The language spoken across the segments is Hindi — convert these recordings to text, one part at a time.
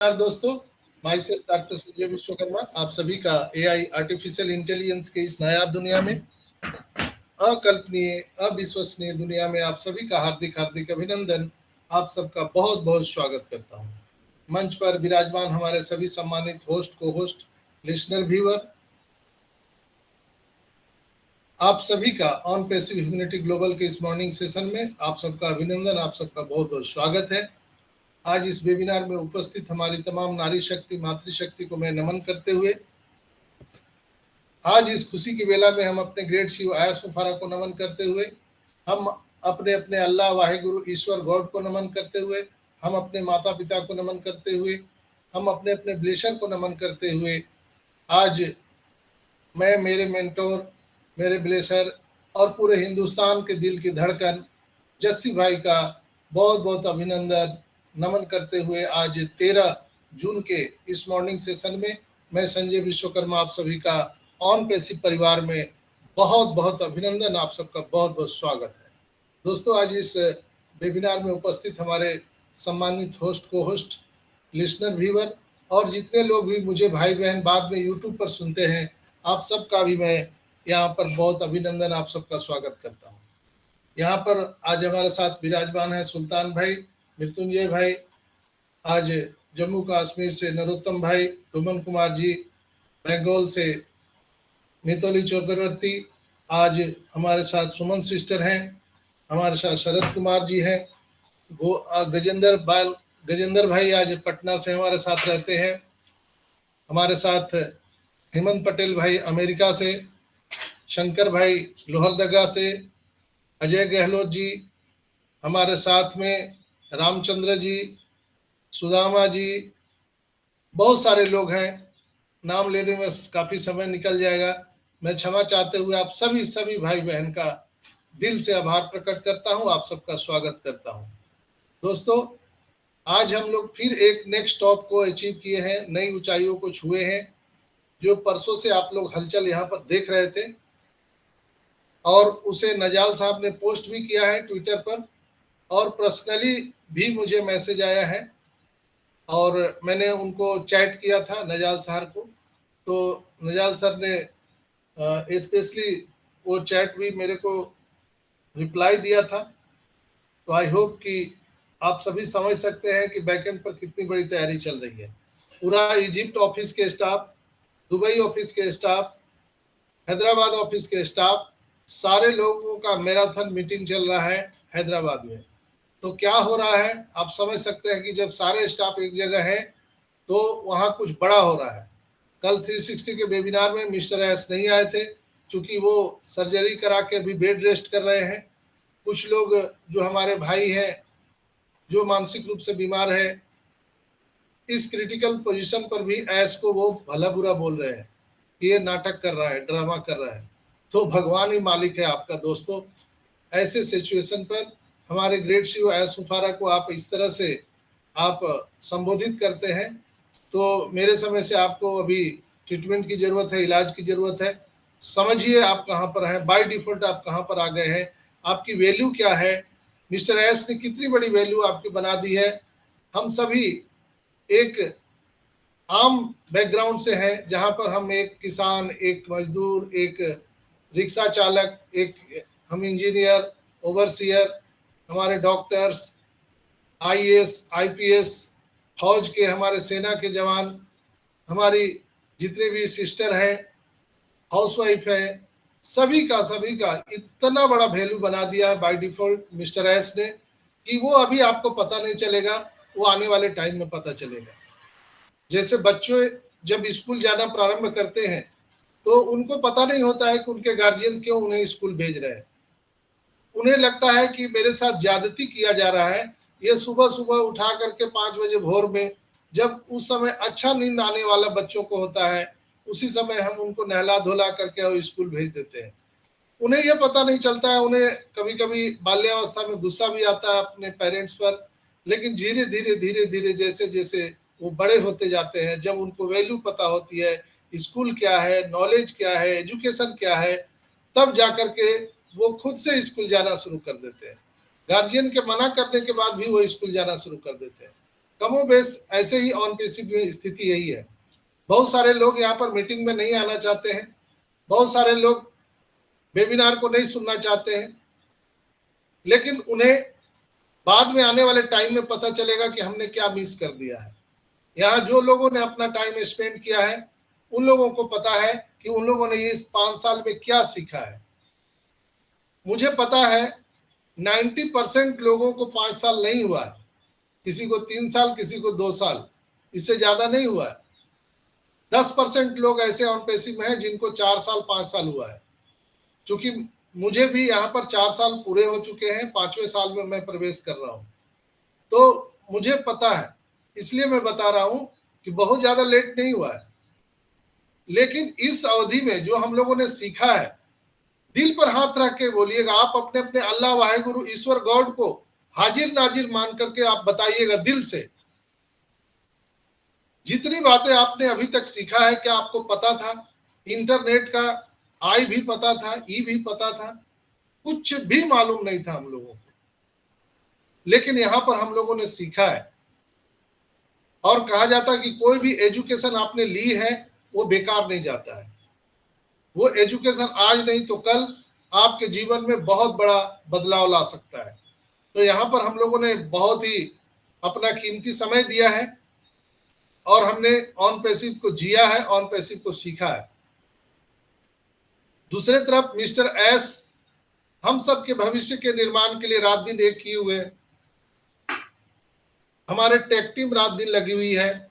नमस्कार दोस्तों, my self doctor Sanjay Vishwakarma आप सभी का एआई आर्टिफिशियल इंटेलिजेंस के इस नायाब दुनिया में, अकल्पनीय अविश्वसनीय दुनिया में आप सभी का हार्दिक हार्दिक अभिनंदन। आप सबका बहुत बहुत स्वागत करता हूं। मंच पर विराजमान हमारे सभी सम्मानित होस्ट, को होस्ट, लिसनर, व्यूअर, आप सभी का ऑन पैसिव ह्यूमैनिटी ग्लोबल के इस मॉर्निंग सेशन में आप सबका अभिनंदन, आप सबका बहुत बहुत स्वागत है। आज इस वेबिनार में उपस्थित हमारी तमाम नारी शक्ति, मातृशक्ति को मैं नमन करते हुए आज इस खुशी की बेला में हम अपने ग्रेट शिव आयस मुफारा को नमन करते हुए, हम अपने अपने अल्लाह वाहिगुरु ईश्वर गॉड को नमन करते हुए, हम अपने माता पिता को नमन करते हुए, हम अपने अपने ब्लेशर को नमन करते हुए, आज मैं, मेरे मेंटोर, मेरे ब्लेशर और पूरे हिंदुस्तान के दिल की धड़कन जस्सी भाई का बहुत बहुत अभिनंदन नमन करते हुए आज 13 जून के इस मॉर्निंग सेशन में मैं संजय विश्वकर्मा आप सभी का ऑन पैसिव परिवार में बहुत बहुत अभिनंदन, आप सबका बहुत बहुत स्वागत है। दोस्तों, आज इस वेबिनार में उपस्थित हमारे सम्मानित होस्ट, को होस्ट, लिसनर, व्यूअर और जितने लोग भी मुझे भाई बहन बाद में यूट्यूब पर सुनते हैं, आप सबका भी मैं यहाँ पर बहुत अभिनंदन, आप सबका स्वागत करता हूँ। यहाँ पर आज हमारे साथ विराजमान है सुल्तान भाई, मृत्युंजय भाई, आज जम्मू कश्मीर से नरोत्तम भाई, रुमन कुमार जी, बंगाल से मितोली चक्रवर्ती, आज हमारे साथ सुमन सिस्टर हैं, हमारे साथ शरद कुमार जी हैं, गजेंद्र भाई आज पटना से हमारे साथ रहते हैं, हमारे साथ हेमंत पटेल भाई अमेरिका से, शंकर भाई लोहरदगा से, अजय गहलोत जी हमारे साथ में, रामचंद्र जी, सुदामा जी, बहुत सारे लोग हैं, नाम लेने में काफी समय निकल जाएगा। मैं क्षमा चाहते हुए आप सभी भाई बहन का दिल से आभार प्रकट करता हूं, आप सबका स्वागत करता हूं। दोस्तों, आज हम लोग फिर एक नेक्स्ट टॉप को अचीव किए हैं, नई ऊंचाइयों को छुए हैं। जो परसों से आप लोग हलचल यहाँ पर देख रहे थे और उसे नजाल साहब ने पोस्ट भी किया है ट्विटर पर और पर्सनली भी मुझे मैसेज आया है और मैंने उनको चैट किया था नजाल सर को, तो नजाल सर ने स्पेशली वो चैट भी मेरे को रिप्लाई दिया था। तो आई होप कि आप सभी समझ सकते हैं कि बैकएंड पर कितनी बड़ी तैयारी चल रही है। पूरा इजिप्ट ऑफिस के स्टाफ, दुबई ऑफिस के स्टाफ, हैदराबाद ऑफिस के स्टाफ, सारे लोगों का मैराथन मीटिंग चल रहा है हैदराबाद में। तो क्या हो रहा है आप समझ सकते हैं कि जब सारे स्टाफ एक जगह है तो वहां कुछ बड़ा हो रहा है। कल 360 के वेबिनार में मिस्टर एस नहीं आए थे क्योंकि वो सर्जरी करा के अभी बेड रेस्ट कर रहे हैं। कुछ लोग जो हमारे भाई हैं जो मानसिक रूप से बीमार है, इस क्रिटिकल पोजीशन पर भी एस को वो भला बुरा बोल रहे हैं कि ये नाटक कर रहा है, ड्रामा कर रहा है। तो भगवान ही मालिक है आपका। दोस्तों, ऐसे सिचुएशन पर हमारे ग्रेट शिव एस मुफारा को आप इस तरह से आप संबोधित करते हैं तो मेरे समय से आपको अभी ट्रीटमेंट की जरूरत है, इलाज की जरूरत है। समझिए आप कहाँ पर हैं, बाय डिफॉल्ट आप कहाँ पर आ गए हैं, आपकी वैल्यू क्या है, मिस्टर एस ने कितनी बड़ी वैल्यू आपकी बना दी है। हम सभी एक आम बैकग्राउंड से हैं जहां पर हम एक किसान, एक मजदूर, एक रिक्शा चालक, एक हम इंजीनियर, ओवरसियर, हमारे डॉक्टर्स, आईएएस, आईपीएस, फौज के हमारे सेना के जवान, हमारी जितने भी सिस्टर हैं, हाउसवाइफ है, सभी का इतना बड़ा वैल्यू बना दिया है बाय डिफॉल्ट मिस्टर एस ने कि वो अभी आपको पता नहीं चलेगा, वो आने वाले टाइम में पता चलेगा। जैसे बच्चों जब स्कूल जाना प्रारंभ करते हैं तो उनको पता नहीं होता है कि उनके गार्जियन क्यों उन्हें स्कूल भेज रहे हैं। उन्हें लगता है कि मेरे साथ ज्यादती किया जा रहा है। ये सुबह सुबह उठा करके 5 बजे भोर में, जब उस समय अच्छा नींद आने वाला बच्चों को होता है, उसी समय हम उनको नहला धुला करके और स्कूल भेज देते हैं। उन्हें यह पता नहीं चलता है, उन्हें कभी कभी बाल्यावस्था में गुस्सा भी आता है अपने पेरेंट्स पर, लेकिन धीरे धीरे जैसे जैसे वो बड़े होते जाते हैं, जब उनको वैल्यू पता होती है, स्कूल क्या है, नॉलेज क्या है, एजुकेशन क्या है, तब जाकर के वो खुद से स्कूल जाना शुरू कर देते हैं। गार्जियन के मना करने के बाद भी वो स्कूल जाना शुरू कर देते हैं। कमोबेश ऐसे ही ऑन पैसिव में स्थिति यही है। बहुत सारे लोग यहाँ पर मीटिंग में नहीं आना चाहते हैं, बहुत सारे लोग वेबिनार को नहीं सुनना चाहते हैं, लेकिन उन्हें बाद में आने वाले टाइम में पता चलेगा कि हमने क्या मिस कर दिया है। यहाँ जो लोगों ने अपना टाइम स्पेंड किया है उन लोगों को पता है कि उन लोगों ने इस 5 साल में क्या सीखा है। मुझे पता है 90% लोगों को 5 साल नहीं हुआ है, किसी को 3 साल, किसी को 2 साल, इससे ज्यादा नहीं हुआ है। 10% लोग ऐसे ऑन पैसिव में हैं जिनको 4 साल 5 साल हुआ है। क्योंकि मुझे भी यहाँ पर 4 साल पूरे हो चुके हैं, 5वें साल में मैं प्रवेश कर रहा हूँ, तो मुझे पता है, इसलिए मैं बता रहा हूँ कि बहुत ज्यादा लेट नहीं हुआ है। लेकिन इस अवधि में जो हम लोगों ने सीखा है, दिल पर हाथ रख के बोलिएगा, आप अपने अपने अल्लाह वाहेगुरु ईश्वर गॉड को हाजिर नाजिर मान करके आप बताइएगा दिल से, जितनी बातें आपने अभी तक सीखा है क्या आपको पता था? इंटरनेट का आई भी पता था, ई भी पता था, कुछ भी मालूम नहीं था हम लोगों को, लेकिन यहां पर हम लोगों ने सीखा है। और कहा जाता है कि कोई भी एजुकेशन आपने ली है वो बेकार नहीं जाता है। वो एजुकेशन आज नहीं तो कल आपके जीवन में बहुत बड़ा बदलाव ला सकता है। तो यहाँ पर हम लोगों ने बहुत ही अपना कीमती समय दिया है और हमने ऑन पैसिव को जिया है, ऑन पैसिव को सीखा है। दूसरे तरफ मिस्टर एस हम सब के भविष्य के निर्माण के लिए रात दिन एक किए हुए, हमारे टेक टीम रात दिन लगी हुई है।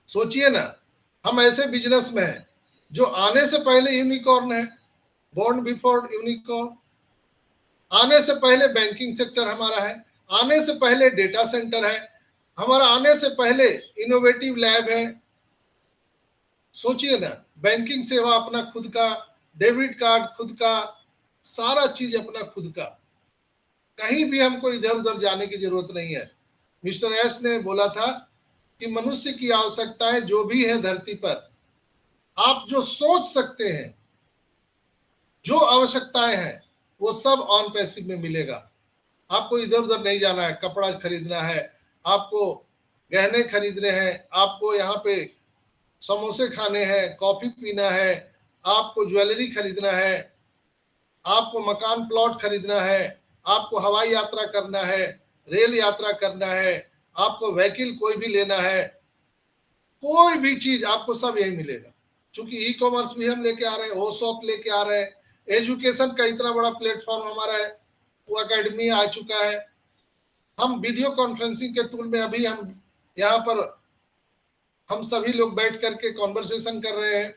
सोचिए ना, हम ऐसे बिजनेस में हैं जो आने से पहले यूनिकॉर्न है, बॉर्न बिफोर यूनिकॉर्न, आने से पहले बैंकिंग सेक्टर हमारा है, आने से पहले डेटा सेंटर है हमारा, आने से पहले इनोवेटिव लैब है। सोचिए ना, बैंकिंग सेवा अपना खुद का, डेबिट कार्ड खुद का, सारा चीज अपना खुद का, कहीं भी हमको इधर उधर जाने की जरूरत नहीं है। मिस्टर एस ने बोला था कि मनुष्य की आवश्यकताएं जो भी है धरती पर, आप जो सोच सकते हैं, जो आवश्यकताएं हैं, वो सब ऑन पैसिव में मिलेगा। आपको इधर उधर नहीं जाना है, कपड़ा खरीदना है, आपको गहने खरीदने हैं, आपको यहाँ पे समोसे खाने हैं, कॉफी पीना है, आपको ज्वेलरी खरीदना है, आपको मकान प्लॉट खरीदना है, आपको हवाई यात्रा करना है, रेल यात्रा करना है, आपको व्हीकल कोई भी लेना है, कोई भी चीज आपको सब यही मिलेगा। क्योंकि ई कॉमर्स भी हम लेके आ रहे हैं, हो शॉप लेके आ रहे हैं, एजुकेशन का इतना बड़ा प्लेटफॉर्म हमारा है, वो अकेडमी आ चुका है। हम वीडियो कॉन्फ्रेंसिंग के टूल में अभी हम यहाँ पर हम सभी लोग बैठ करके कॉन्वर्सेशन कर रहे हैं।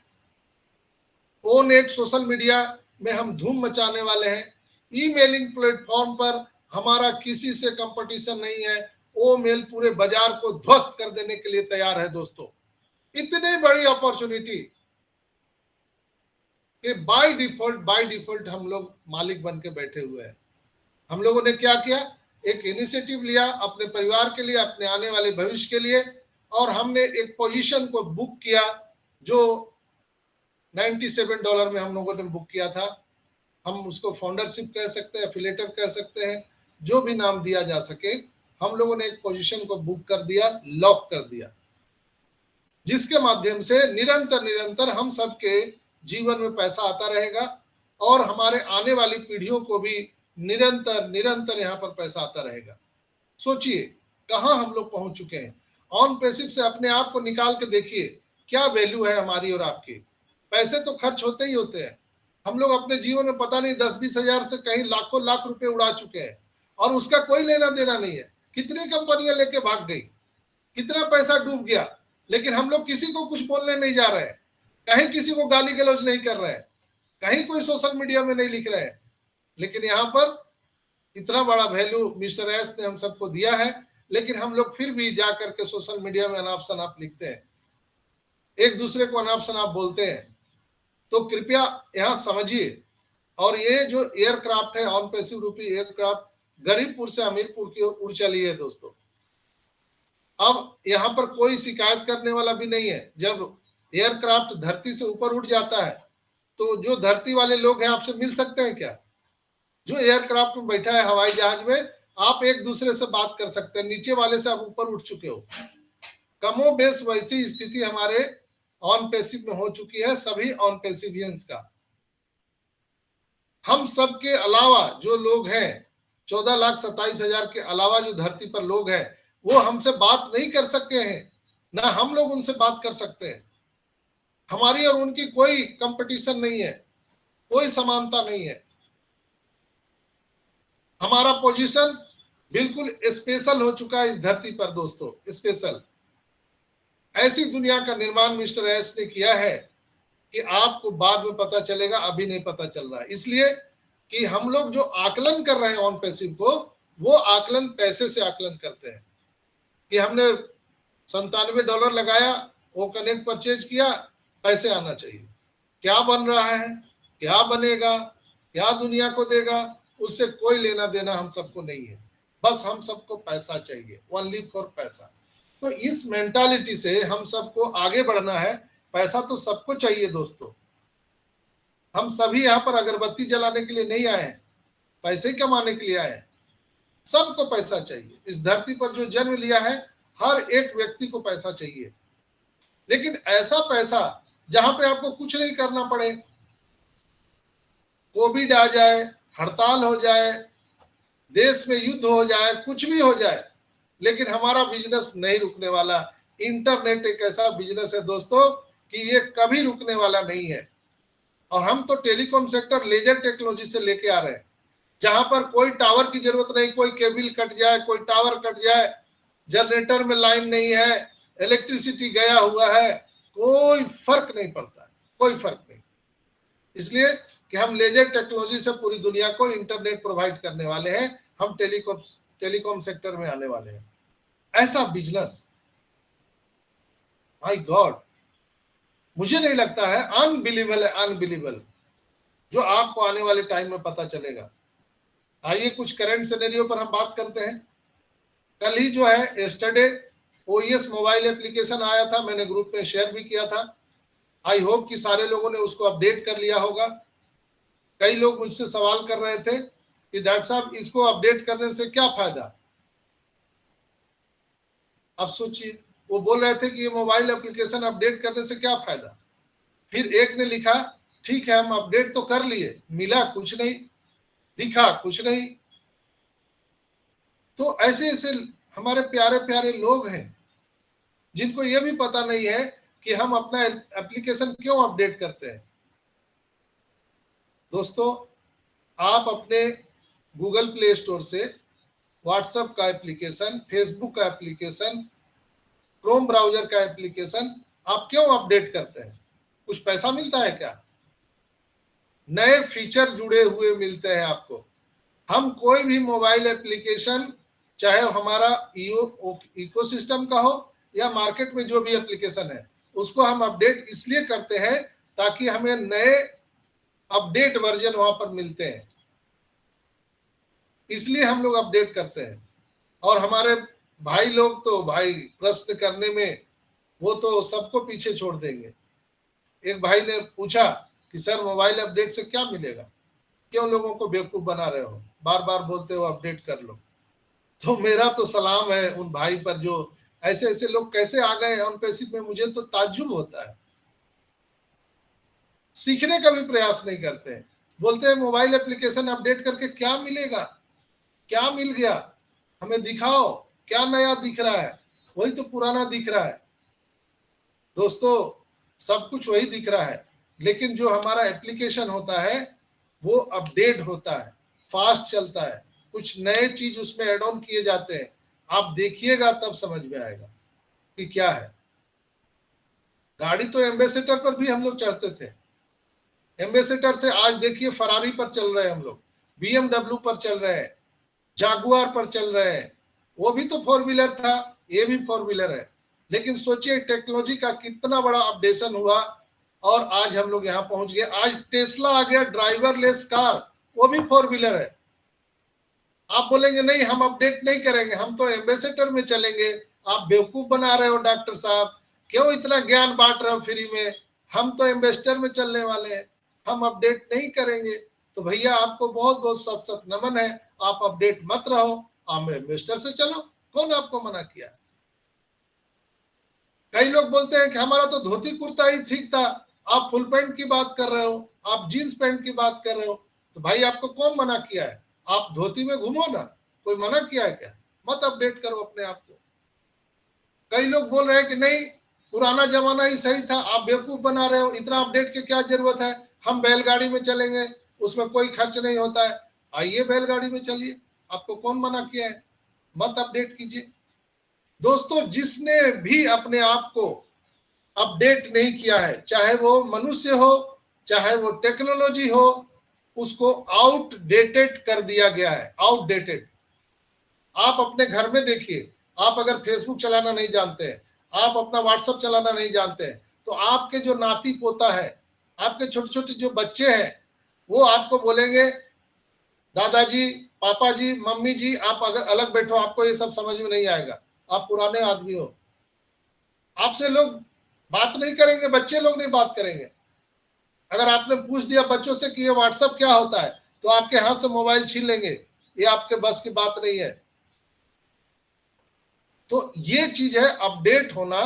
ओ नेट सोशल मीडिया में हम धूम मचाने वाले हैं। ईमेलिंग प्लेटफॉर्म पर हमारा किसी से कंपटीशन नहीं है। ओ मेल पूरे बाजार को ध्वस्त कर देने के लिए तैयार है दोस्तों। इतनी बड़ी अपॉर्चुनिटी कि बाय डिफॉल्ट हम लोग मालिक बन के बैठे हुए हैं। हम लोगों ने क्या किया, एक इनिशिएटिव लिया अपने परिवार के लिए, अपने आने वाले भविष्य के लिए, और हमने एक पोजीशन को बुक किया जो $97 में हम लोगों ने बुक किया था। हम उसको फाउंडरशिप कह सकते हैं, एफिलेटर कह सकते हैं, जो भी नाम दिया जा सके। हम लोगों ने एक पोजीशन को बुक कर दिया, लॉक कर दिया, जिसके माध्यम से निरंतर हम सबके जीवन में पैसा आता रहेगा और हमारे आने वाली पीढ़ियों को भी निरंतर यहाँ पर पैसा आता रहेगा। सोचिए कहाँ हम लोग पहुंच चुके हैं। ऑन पैसिव से अपने आप को निकाल के देखिए, क्या वैल्यू है हमारी और आपकी। पैसे तो खर्च होते ही होते हैं। हम लोग अपने जीवन में पता नहीं 10-20 हजार से कहीं लाखों लाख रुपए उड़ा चुके हैं और उसका कोई लेना देना नहीं है। कितनी कंपनियां लेके भाग गई, कितना पैसा डूब गया, लेकिन हम लोग किसी को कुछ बोलने नहीं जा रहे हैं, कहीं किसी को गाली गलौज नहीं कर रहे हैं, कहीं कोई सोशल मीडिया में नहीं लिख रहे हैं। लेकिन यहाँ पर इतना बड़ा वैल्यू मिस्टर एस ने हम सबको दिया है, लेकिन हम लोग फिर भी जा करके सोशल मीडिया में अनाप शनाप लिखते हैं, एक दूसरे को अनाप शनाप बोलते हैं। तो कृपया यहाँ समझिए। और ये जो एयरक्राफ्ट है, ऑन पैसिव रूपी एयरक्राफ्ट, गरीबपुर से अमीरपुर की ओर उड़ चली है दोस्तों। अब यहाँ पर कोई शिकायत करने वाला भी नहीं है। जब एयरक्राफ्ट धरती से ऊपर उड़ जाता है तो जो धरती वाले लोग हैं आपसे मिल सकते हैं क्या? जो एयरक्राफ्ट में बैठा है हवाई जहाज में, आप एक दूसरे से बात कर सकते हैं, नीचे वाले से आप ऊपर उठ चुके हो। कमो बेश वैसी स्थिति हमारे ऑन पैसिव में हो चुकी है सभी ऑन पैसिवियंस का। हम सब के अलावा जो लोग हैं 14,27,000 के अलावा जो धरती पर लोग हैं वो हमसे बात नहीं कर सकते हैं, ना हम लोग उनसे बात कर सकते हैं। हमारी और उनकी कोई कंपटीशन नहीं है, कोई समानता नहीं है। हमारा पोजीशन बिल्कुल स्पेशल हो चुका है इस धरती पर दोस्तों, स्पेशल। ऐसी दुनिया का निर्माण मिस्टर एस ने किया है कि आपको बाद में पता चलेगा, अभी नहीं पता चल रहा है। इसलिए कि हम लोग जो आकलन कर रहे हैं ऑन पैसिव को, वो आकलन पैसे से आकलन करते हैं कि हमने $97 लगाया, वो कनेक्ट परचेज किया, पैसे आना चाहिए। क्या बन रहा है, क्या बनेगा, क्या दुनिया को देगा, उससे कोई लेना देना हम सबको नहीं है। बस हम सबको पैसा चाहिए, ओनली फॉर पैसा। तो इस मेंटालिटी से हम सबको आगे बढ़ना है। पैसा तो सबको चाहिए दोस्तों। हम सभी यहाँ पर अगरबत्ती जलाने के लिए नहीं आए हैं, पैसे कमाने के लिए आए हैं। सबको पैसा चाहिए। इस धरती पर जो जन्म लिया है हर एक व्यक्ति को पैसा चाहिए, लेकिन ऐसा पैसा जहां पे आपको कुछ नहीं करना पड़े। कोविड आ जाए, हड़ताल हो जाए, देश में युद्ध हो जाए, कुछ भी हो जाए, लेकिन हमारा बिजनेस नहीं रुकने वाला। इंटरनेट एक ऐसा बिजनेस है दोस्तों कि ये कभी रुकने वाला नहीं है। और हम तो टेलीकॉम सेक्टर लेजर टेक्नोलॉजी से लेके आ रहे हैं, जहां पर कोई टावर की जरूरत नहीं, कोई केबल कट जाए, कोई टावर कट जाए, जनरेटर में लाइन नहीं है, इलेक्ट्रिसिटी गया हुआ है, कोई फर्क नहीं पड़ता है, कोई फर्क नहीं। इसलिए कि हम लेजर टेक्नोलॉजी से पूरी दुनिया को इंटरनेट प्रोवाइड करने वाले हैं। हम टेलीकॉम सेक्टर में आने वाले हैं। ऐसा बिजनेस, माय गॉड, मुझे नहीं लगता है, अनबिलीवेबल है, अनबिलीवेबल, जो आपको आने वाले टाइम में पता चलेगा। आइए कुछ करंट सिनेरियो पर हम बात करते हैं। कल ही जो है यस्टरडे ओएस मोबाइल एप्लीकेशन आया था, मैंने ग्रुप में शेयर भी किया था। आई होप कि सारे लोगों ने उसको अपडेट कर लिया होगा। कई लोग मुझसे सवाल कर रहे थे कि डॉक्टर साहब इसको अपडेट करने से क्या फायदा। अब सोचिए, वो बोल रहे थे कि ये मोबाइल एप्लीकेशन अपडेट करने से क्या फायदा। फिर एक ने लिखा ठीक है हम अपडेट तो कर लिए, मिला कुछ नहीं, दिखा कुछ नहीं। तो ऐसे ऐसे हमारे प्यारे प्यारे लोग हैं जिनको ये भी पता नहीं है कि हम अपना एप्लीकेशन क्यों अपडेट करते हैं। दोस्तों, आप अपने गूगल प्ले स्टोर से व्हाट्सएप का एप्लीकेशन, फेसबुक का एप्लीकेशन, क्रोम ब्राउजर का एप्लीकेशन आप क्यों अपडेट करते हैं? कुछ पैसा मिलता है क्या? नए फीचर जुड़े हुए मिलते हैं आपको। हम कोई भी मोबाइल एप्लीकेशन, चाहे हमारा इकोसिस्टम का हो या मार्केट में जो भी एप्लीकेशन है, उसको हम अपडेट इसलिए करते हैं ताकि हमें नए अपडेट वर्जन वहां पर मिलते हैं, इसलिए हम लोग अपडेट करते हैं। और हमारे भाई लोग तो भाई प्रश्न करने में वो तो सबको पीछे छोड़ देंगे। एक भाई ने पूछा कि सर मोबाइल अपडेट से क्या मिलेगा, क्यों लोगों को बेवकूफ बना रहे हो, बार बार बोलते हो अपडेट कर लो। तो मेरा तो सलाम है उन भाई पर जो ऐसे ऐसे लोग कैसे आ गए ऑन पैसिव में, मुझे तो ताज्जुब होता है। सीखने का भी प्रयास नहीं करते हैं, बोलते हैं मोबाइल एप्लीकेशन अपडेट करके क्या मिलेगा, क्या मिल गया, हमें दिखाओ क्या नया दिख रहा है, वही तो पुराना दिख रहा है। दोस्तों, सब कुछ वही दिख रहा है, लेकिन जो हमारा एप्लीकेशन होता है वो अपडेट होता है, फास्ट चलता है, कुछ नए चीज उसमें एड ऑन किए जाते हैं। आप देखिएगा तब समझ में आएगा कि क्या है। गाड़ी तो एम्बेसडर पर भी हम लोग चढ़ते थे, एम्बेसडर से आज देखिए फरारी पर चल रहे हैं हम लोग, BMW पर चल रहे हैं, जागुआर पर चल रहे हैं। वो भी तो 4 व्हीलर था, ये भी 4 व्हीलर है। लेकिन सोचिए टेक्नोलॉजी का कितना बड़ा अपडेशन हुआ और आज हम लोग यहाँ पहुंच गए। आज टेस्ला आ गया, ड्राइवरलेस कार, वो भी 4 व्हीलर है। आप बोलेंगे नहीं हम अपडेट नहीं करेंगे, हम तो एम्बेसडर में चलेंगे। आप बेवकूफ बना रहे हो डॉक्टर साहब, क्यों इतना ज्ञान बांट रहे हो फ्री में। हम तो एम्बेसडर में चलने वाले हैं, हम अपडेट नहीं करेंगे। तो भैया आपको बहुत बहुत सत सत नमन है, आप अपडेट मत रहो, आप मिस्टर से चलो, कौन आपको मना किया? कई लोग बोलते हैं कि हमारा तो धोती कुर्ता ही ठीक था, आप फुल पैंट की बात कर रहे हो, आप जींस पैंट की बात कर रहे हो। तो भाई आपको कौन मना किया है? आप धोती में घूमो ना, कोई मना किया है क्या? मत अपडेट करो अपने आप को। कई लोग बोल रहे हैं कि नहीं, पुराना जमाना ही सही था, आप बेवकूफ बना रहे हो, इतना अपडेट की क्या जरूरत है, हम बैलगाड़ी में चलेंगे, उसमें कोई खर्च नहीं होता है, आइए बैलगाड़ी में चलिए, आपको कौन मना किया है? मत अपडेट कीजिए। दोस्तों, जिसने भी अपने आप को अपडेट नहीं किया है, चाहे वो मनुष्य हो चाहे वो टेक्नोलॉजी हो, उसको आउटडेटेड कर दिया गया है। आउटडेटेड। आप अपने घर में देखिए, आप अगर फेसबुक चलाना नहीं जानते हैं, आप अपना व्हाट्सएप चलाना नहीं जानते हैं, तो आपके जो नाती पोता है, आपके छोटे छोटे जो बच्चे हैं, वो आपको बोलेंगे दादाजी, पापा जी, मम्मी जी, आप अगर अलग बैठो, आपको ये सब समझ में नहीं आएगा, आप पुराने आदमी हो। आपसे लोग बात नहीं करेंगे, बच्चे लोग नहीं बात करेंगे। अगर आपने पूछ दिया बच्चों से कि ये व्हाट्सएप क्या होता है, तो आपके हाथ से मोबाइल छीन लेंगे। ये आपके बस की बात नहीं है। तो ये चीज है, अपडेट होना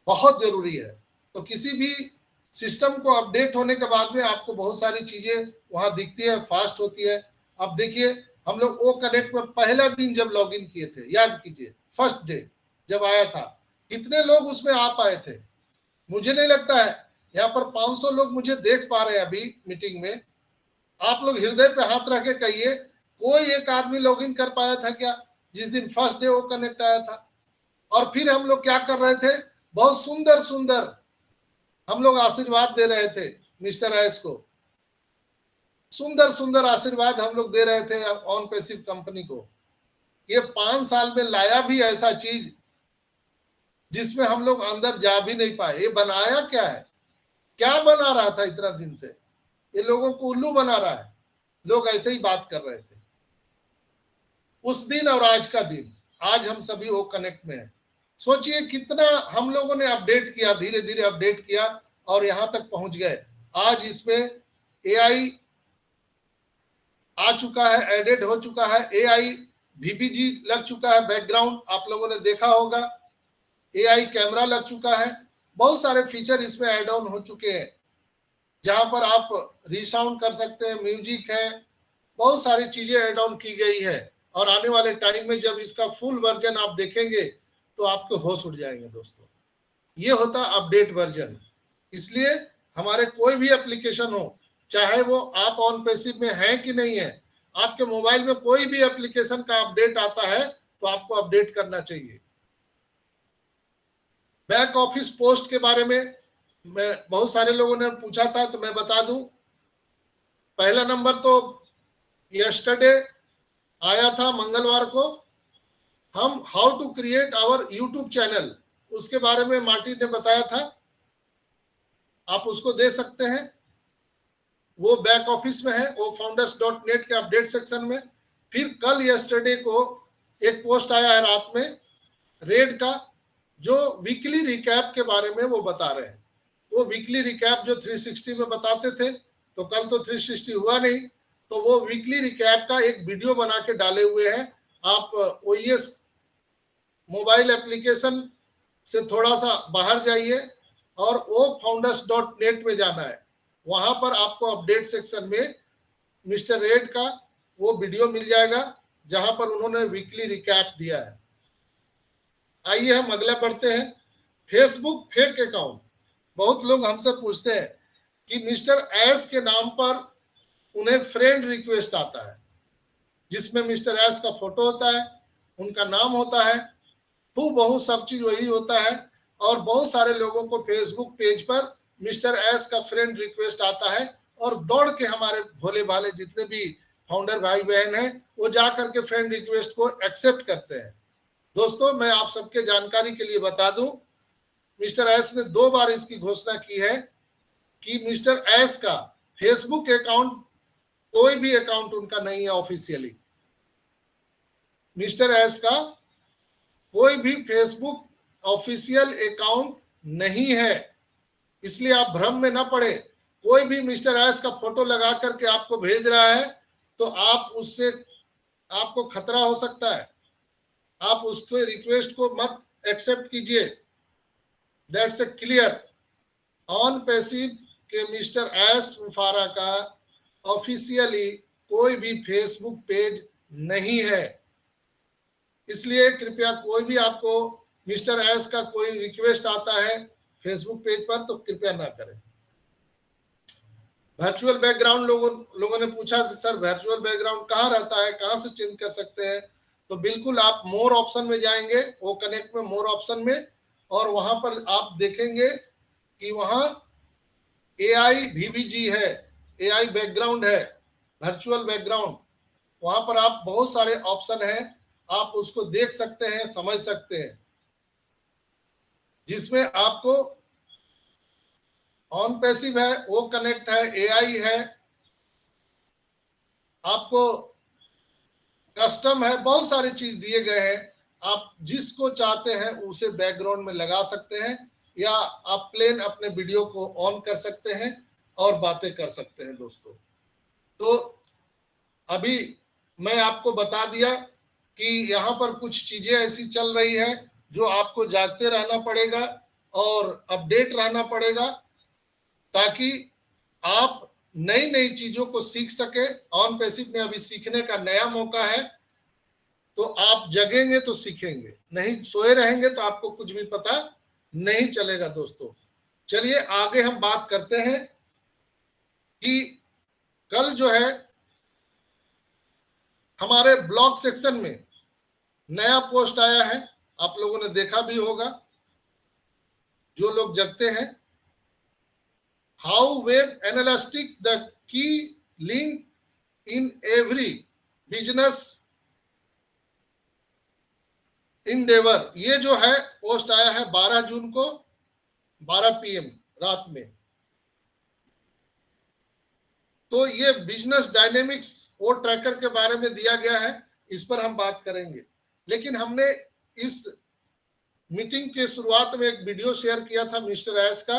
बहुत जरूरी है। तो किसी भी सिस्टम को अपडेट होने के बाद में आपको बहुत सारी चीजें वहां दिखती है, फास्ट होती है। अब देखिए, हम लोग ओ कनेक्ट में पहला दिन जब लॉगिन किए थे, याद कीजिए, फर्स्ट डे जब आया था, कितने लोग उसमें आ पाए थे? मुझे नहीं लगता है यहाँ पर 500 लोग मुझे देख पा रहे हैं अभी मीटिंग में। आप लोग हृदय पे हाथ रख के कहिए, कोई एक आदमी लॉगिन कर पाया था क्या जिस दिन फर्स्ट डे वो कनेक्ट आया था? और फिर हम लोग क्या कर रहे थे, बहुत सुंदर सुंदर हम लोग आशीर्वाद दे रहे थे मिस्टर एस को, सुंदर सुंदर आशीर्वाद हम लोग दे रहे थे ऑन पैसिव कंपनी को। ये 5 साल में लाया भी ऐसा चीज जिसमें हम लोग अंदर जा भी नहीं पाए। ये बनाया क्या है? क्या बना रहा था इतना दिन से? ये लोगों को उल्लू बना रहा है। लोग ऐसे ही बात कर रहे थे उस दिन और आज का दिन। आज हम सभी वो कनेक्ट में हैं। सोचिए कितना हम लोगों ने अपडेट किया, धीरे धीरे अपडेट किया और यहां तक पहुंच गए। आज इसमें एआई आ चुका है, एडेड हो चुका है, एआई वीबीजी लग चुका है, बैकग्राउंड आप लोगों ने देखा होगा, एआई कैमरा लग चुका है, बहुत सारे फीचर इसमें ऐड ऑन हो चुके हैं, जहां पर आप रीसाउंड कर सकते हैं, म्यूजिक है, बहुत सारी चीजें ऐड ऑन की गई है। और आने वाले टाइम में जब इसका फुल वर्जन आप देखेंगे तो आपके होश उड़ जाएंगे दोस्तों। ये होता अपडेट वर्जन। इसलिए हमारे कोई भी एप्लीकेशन हो, चाहे वो आप ऑन पैसिव में है कि नहीं है, आपके मोबाइल में कोई भी एप्लीकेशन का अपडेट आता है तो आपको अपडेट करना चाहिए। बैक ऑफिस पोस्ट के बारे में मैं बहुत सारे लोगों ने पूछा था, तो मैं बता दूं, पहला नंबर तो यस्टरडे आया था मंगलवार को, हम how to create our YouTube channel, उसके बारे में मार्टिन ने बताया था, आप उसको दे सकते हैं, वो बैक ऑफिस में है, वो founders.net के अपडेट सेक्शन में। फिर कल यस्टरडे को एक पोस्ट आया है रात में रेड का, जो वीकली रिकैप के बारे में वो बता रहे हैं। वो वीकली रिकैप जो 360 में बताते थे, तो कल तो 360 हुआ नहीं, तो वो वीकली रिकैप का एक वीडियो बना के डाले हुए हैं। आप ओएस मोबाइल एप्लीकेशन से थोड़ा सा बाहर जाइए और वो founders.net में जाना है, वहां पर आपको अपडेट सेक्शन में मिस्टर रेड का वो वीडियो मिल जाएगा, जहां पर उन्होंने वीकली रिकैप दिया है। आइए हम अगला पढ़ते हैं, फेसबुक फेक अकाउंट। बहुत लोग हमसे पूछते हैं कि मिस्टर एस के नाम पर उन्हें फ्रेंड रिक्वेस्ट आता है, जिसमें मिस्टर एस का फोटो होता है, उनका नाम होता है, खूब बहुत सब चीज वही होता है। और बहुत सारे लोगों को फेसबुक पेज पर मिस्टर एस का फ्रेंड रिक्वेस्ट आता है और दौड़ के हमारे भोले भाले जितने भी फाउंडर भाई बहन हैं वो जा करके फ्रेंड रिक्वेस्ट को एक्सेप्ट करते हैं। दोस्तों, मैं आप सबके जानकारी के लिए बता दूं, मिस्टर एस ने 2 बार इसकी घोषणा की है कि मिस्टर एस का फेसबुक अकाउंट कोई भी अकाउंट उनका नहीं है ऑफिशियली। मिस्टर एस का कोई भी फेसबुक ऑफिशियल अकाउंट नहीं है, इसलिए आप भ्रम में ना पड़े। कोई भी मिस्टर एस का फोटो लगा करके आपको भेज रहा है तो आप उससे आपको खतरा हो सकता है, आप उसके रिक्वेस्ट को मत एक्सेप्ट कीजिए। That's a clear. On passive के मिस्टर एस मुफारा का ऑफिशियली कोई भी फेसबुक पेज नहीं है, इसलिए कृपया कोई भी आपको मिस्टर एस का कोई रिक्वेस्ट आता है फेसबुक पेज पर तो कृपया ना करें। वर्चुअल बैकग्राउंड लोगों ने पूछा सर वर्चुअल बैकग्राउंड कहाँ रहता है, कहाँ से चेंज कर सकते हैं? तो बिल्कुल आप मोर ऑप्शन में जाएंगे, वो कनेक्ट में मोर ऑप्शन में, और वहां पर आप देखेंगे कि वहां AI VBG है, AI बैकग्राउंड है, वर्चुअल बैकग्राउंड। वहां पर आप बहुत सारे ऑप्शन हैं, आप उसको देख सकते हैं, समझ सकते हैं, जिसमें आपको ऑन पैसिव है, वो कनेक्ट है, AI है, आपको कस्टम है, बहुत सारी चीज दिए गए हैं। आप जिसको चाहते हैं उसे बैकग्राउंड में लगा सकते हैं, या आप प्लेन अपने वीडियो को ऑन कर सकते हैं और बातें कर सकते हैं दोस्तों। तो अभी मैं आपको बता दिया कि यहाँ पर कुछ चीजें ऐसी चल रही है जो आपको जागते रहना पड़ेगा और अपडेट रहना पड़ेगा, ताकि आप नई नई चीजों को सीख सके। ऑन पैसिव में अभी सीखने का नया मौका है, तो आप जगेंगे तो सीखेंगे, नहीं सोए रहेंगे तो आपको कुछ भी पता नहीं चलेगा दोस्तों। चलिए आगे हम बात करते हैं कि कल जो है हमारे ब्लॉग सेक्शन में नया पोस्ट आया है, आप लोगों ने देखा भी होगा जो लोग जगते हैं। How web analytics the key link in every business endeavour, ये जो है पोस्ट आया है 12 जून को 12 PM रात में। तो ये बिजनेस डायनेमिक्स वो ट्रैकर के बारे में दिया गया है, इस पर हम बात करेंगे। लेकिन हमने इस मीटिंग के शुरुआत में एक वीडियो शेयर किया था मिस्टर एस का,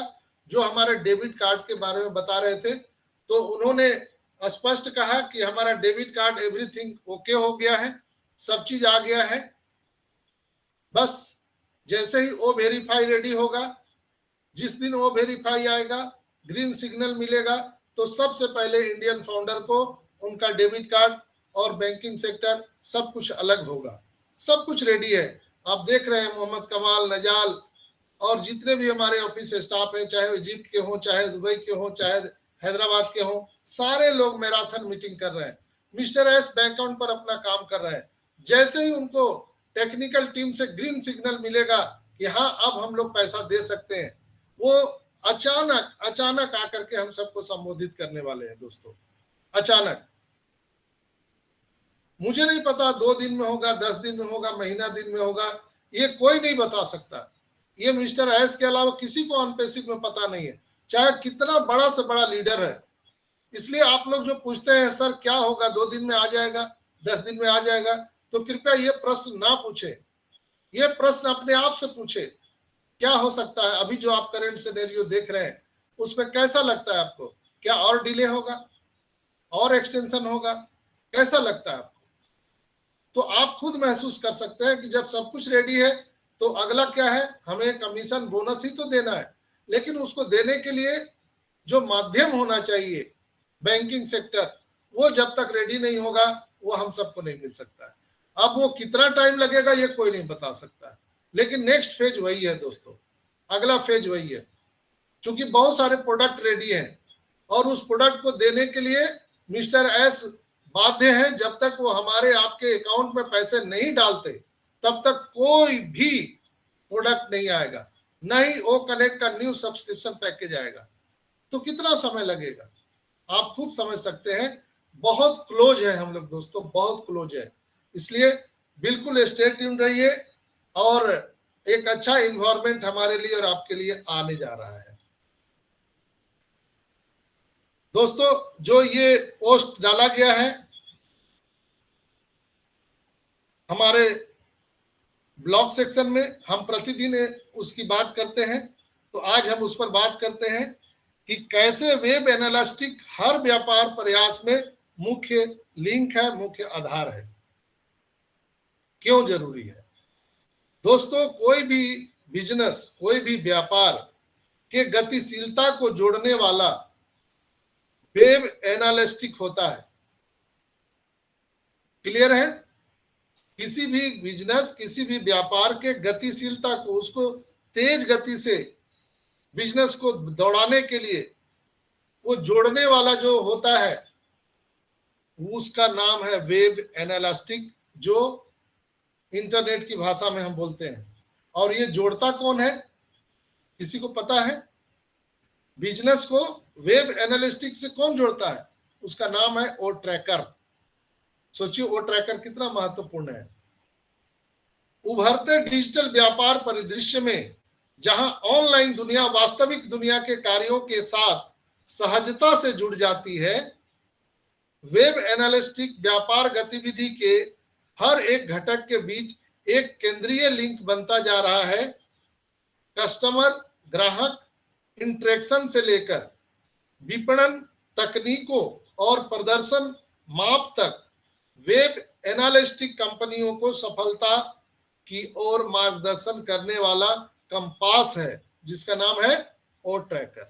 जो हमारे डेबिट कार्ड के बारे में बता रहे थे। तो उन्होंने स्पष्ट कहा कि हमारा डेबिट कार्ड एवरीथिंग ओके हो गया है, सब चीज आ गया है, बस जैसे ही ओ वेरीफाई रेडी होगा, जिस दिन वो वेरीफाई आएगा, ग्रीन सिग्नल मिलेगा, तो सबसे पहले इंडियन फाउंडर को उनका डेबिट कार्ड और बैंकिंग सेक्टर सब कुछ अलग होगा। सब कुछ रेडी है, आप देख रहे हैं मोहम्मद कमाल, नजाल और जितने भी हमारे ऑफिस स्टाफ हैं, चाहे इजिप्ट के हों, चाहे दुबई के हों, चाहे हैदराबाद के हों, सारे लोग मैराथन मीटिंग कर रहे हैं। मिस्टर एस बैंक अकाउंट पर अपना काम कर रहे हैं। जैसे ही उनको टेक्निकल टीम से ग्रीन सिग्नल मिलेगा कि हाँ अब हम लोग पैसा दे सकते हैं, वो अचानक आकर के हम सबको संबोधित करने वाले हैं दोस्तों। अचानक, मुझे नहीं पता 2 दिन में होगा, 10 दिन में होगा, महीना दिन में होगा, ये कोई नहीं बता सकता। ये मिस्टर एस के अलावा किसी को ऑन पैसिव में पता नहीं है, चाहे कितना बड़ा से बड़ा लीडर है। इसलिए आप लोग जो पूछते हैं सर क्या होगा, 2 दिन में आ जाएगा, 10 दिन में आ जाएगा, तो कृपया ये प्रश्न ना पूछे। ये प्रश्न अपने आप से पूछे, क्या हो सकता है? अभी जो आप करंट सिनेरियो देख रहे हैं उसमें कैसा लगता है आपको? क्या और डिले होगा, और एक्सटेंशन होगा, कैसा लगता है आपको? तो आप खुद महसूस कर सकते हैं कि जब सब कुछ रेडी है तो अगला क्या है, हमें कमीशन बोनस ही तो देना है। लेकिन उसको देने के लिए जो माध्यम होना चाहिए, बैंकिंग सेक्टर, वो जब तक रेडी नहीं होगा वो हम सबको नहीं मिल सकता है। अब वो कितना टाइम लगेगा ये कोई नहीं बता सकता है, लेकिन नेक्स्ट फेज वही है दोस्तों, अगला फेज वही है। क्योंकि बहुत सारे प्रोडक्ट रेडी हैं और उस प्रोडक्ट को देने के लिए मिस्टर एस बाध्य है। जब तक वो हमारे आपके अकाउंट में पैसे नहीं डालते तब तक कोई भी प्रोडक्ट नहीं आएगा, नहीं वो कनेक्ट का न्यू सब्सक्रिप्शन पैकेज आएगा। तो कितना समय लगेगा आप खुद समझ सकते हैं। बहुत क्लोज है हम लोग दोस्तों, बहुत क्लोज है। इसलिए बिल्कुल स्टे ट्यून्ड रहिए, और एक अच्छा इन्वायरमेंट हमारे लिए और आपके लिए आने जा रहा है दोस्तों। जो ये पोस्ट डाला गया है हमारे ब्लॉग सेक्शन में, हम प्रतिदिन उसकी बात करते हैं, तो आज हम उस पर बात करते हैं कि कैसे वेब एनालिस्टिक हर व्यापार प्रयास में मुख्य लिंक है, मुख्य आधार है। क्यों जरूरी है? दोस्तों, कोई भी बिजनेस, कोई भी व्यापार के गतिशीलता को जोड़ने वाला वेब एनालिस्टिक होता है। क्लियर है? किसी भी बिजनेस, किसी भी व्यापार के गतिशीलता को, उसको तेज गति से बिजनेस को दौड़ाने के लिए वो जोड़ने वाला जो होता है, उसका नाम है वेब एनालिस्टिक, जो इंटरनेट की भाषा में हम बोलते हैं। और ये जोड़ता कौन है? किसी को पता है? बिजनेस को वेब एनालिस्टिक से कौन जोड़ता है? उसका नाम है ओ ट्रैकर। सोचिए ओ ट्रैकर कितना महत्वपूर्ण है। उभरते डिजिटल व्यापार परिदृश्य में जहां ऑनलाइन दुनिया वास्तविक दुनिया के कार्यों के साथ सहजता से जुड़ जाती है, वेब एनालिस्टिक व्यापार गतिविधि के हर एक घटक के बीच एक केंद्रीय लिंक बनता जा रहा है। कस्टमर ग्राहक इंटरेक्शन से लेकर विपणन तकनीकों और प्रदर्शन माप तक वेब एनालिस्टिक कंपनियों को सफलता की ओर मार्गदर्शन करने वाला कंपास है, जिसका नाम है ओ ट्रैकर।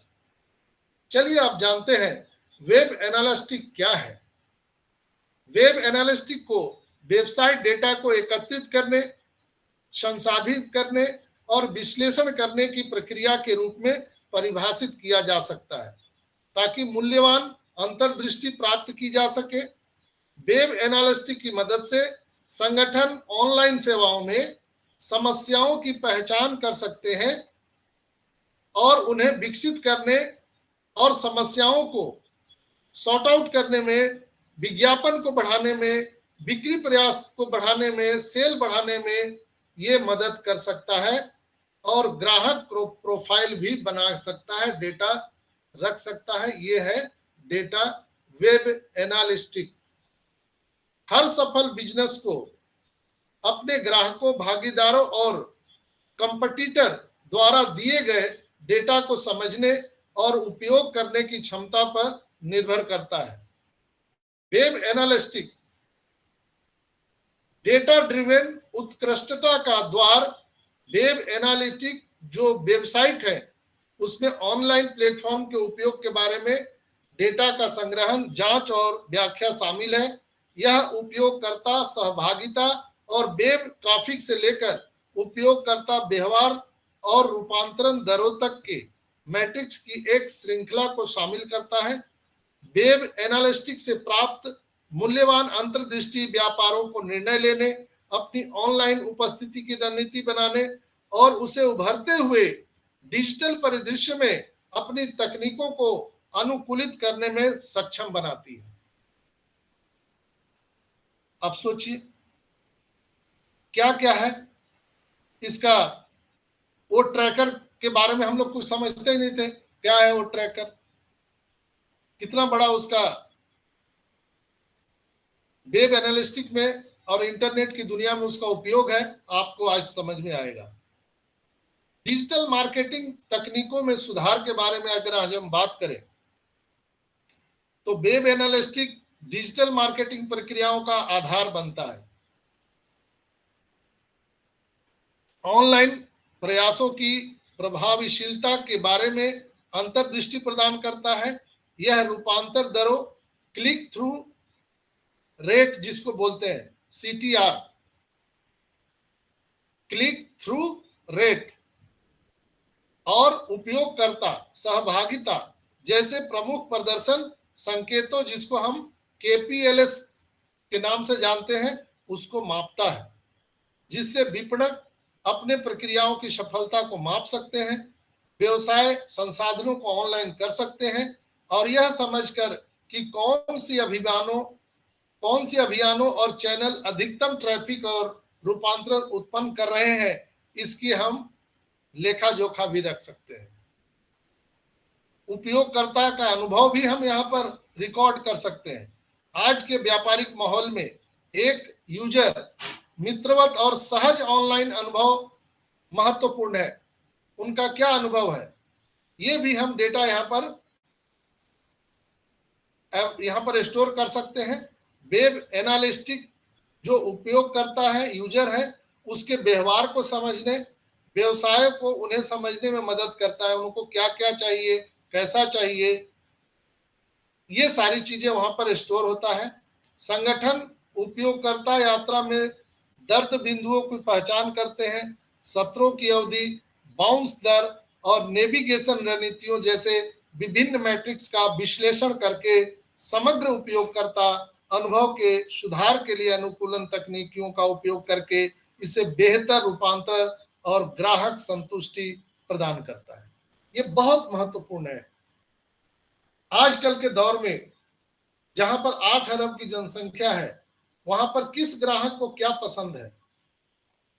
चलिए आप जानते हैं वेब एनालिस्टिक क्या है। वेब एनालिस्टिक को वेबसाइट डेटा को एकत्रित करने, संसाधित करने और विश्लेषण करने की प्रक्रिया के रूप में परिभाषित किया जा सकता है, ताकि मूल्यवान अंतर्दृष्टि प्राप्त की जा सके। वेब एनालिस्टिक की मदद से संगठन ऑनलाइन सेवाओं में समस्याओं की पहचान कर सकते हैं और उन्हें विकसित करने और समस्याओं को सॉर्ट आउट करने में, विज्ञापन को बढ़ाने में, बिक्री प्रयास को बढ़ाने में, सेल बढ़ाने में ये मदद कर सकता है और ग्राहक प्रोफाइल भी बना सकता है, डेटा रख सकता है। ये है डेटा वेब एनालिस्टिक। हर सफल बिजनेस को अपने ग्राहकों, भागीदारों और कंपटीटर द्वारा दिए गए डेटा को समझने और उपयोग करने की क्षमता पर निर्भर करता है। वेब एनालिस्टिक डेटा ड्रिवेन उत्कृष्टता का द्वार। वेब एनालिटिक जो वेबसाइट है उसमें ऑनलाइन प्लेटफॉर्म के उपयोग के बारे में डेटा का संग्रहण, जांच और व्याख्या शामिल है। यह उपयोगकर्ता सहभागिता और वेब ट्रैफिक से लेकर उपयोगकर्ता व्यवहार और रूपांतरण दरों तक के मैट्रिक्स की एक श्रृंखला को शामिल करता है। वेब एनालिस्टिक से प्राप्त मूल्यवान अंतर्दृष्टि व्यापारों को निर्णय लेने, अपनी ऑनलाइन उपस्थिति की रणनीति बनाने और उसे उभरते हुए डिजिटल परिदृश्य में अपनी तकनीकों को अनुकूलित करने में सक्षम बनाती है। अब सोचिए क्या क्या है इसका। वो ट्रैकर के बारे में हम लोग कुछ समझते ही नहीं थे। क्या है वो ट्रैकर, कितना बड़ा उसका वेब एनालिस्टिक में और इंटरनेट की दुनिया में उसका उपयोग है, आपको आज समझ में आएगा। डिजिटल मार्केटिंग तकनीकों में सुधार के बारे में अगर आज हम बात करें तो वेब एनालिस्टिक डिजिटल मार्केटिंग प्रक्रियाओं का आधार बनता है। ऑनलाइन प्रयासों की प्रभावशीलता के बारे में अंतर्दृष्टि प्रदान करता है। यह रूपांतर दरों, क्लिक थ्रू रेट जिसको बोलते हैं CTR, क्लिक थ्रू रेट, और उपयोगकर्ता सहभागिता जैसे प्रमुख प्रदर्शन संकेतों जिसको हम KPLS के नाम से जानते हैं, उसको मापता है, जिससे विपणक अपने प्रक्रियाओं की सफलता को माप सकते हैं, व्यवसाय संसाधनों को ऑनलाइन कर सकते हैं और यह समझकर कि कौन सी अभियानों और चैनल अधिकतम ट्रैफिक और रूपांतरण उत्पन्न कर रहे हैं, इसकी हम लेखा जोखा भी रख सकते हैं। उपयोगकर्ता का अनुभव भी हम यहाँ पर रिकॉर्ड कर सकते हैं। आज के व्यापारिक माहौल में एक यूजर मित्रवत और सहज ऑनलाइन अनुभव महत्वपूर्ण है। उनका क्या अनुभव है, ये भी हम डेटा यहाँ पर स्टोर कर सकते हैं। वेब एनालिस्टिक जो उपयोग करता है, यूजर है, उसके व्यवहार को समझने, व्यवसाय को उन्हें समझने में मदद करता है, उनको क्या क्या चाहिए, कैसा चाहिए, ये सारी चीजें वहां पर स्टोर होता है। संगठन उपयोगकर्ता यात्रा में दर्द बिंदुओं की पहचान करते हैं, सत्रों की अवधि, बाउंस दर और नेविगेशन रणनीतियों जैसे विभिन्न मैट्रिक्स का विश्लेषण करके समग्र उपयोगकर्ता अनुभव के सुधार के लिए अनुकूलन तकनीकियों का उपयोग करके इसे बेहतर रूपांतर और ग्राहक संतुष्टि प्रदान करता है। ये बहुत महत्वपूर्ण है। आजकल के दौर में जहां पर 8 अरब की जनसंख्या है, वहां पर किस ग्राहक को क्या पसंद है,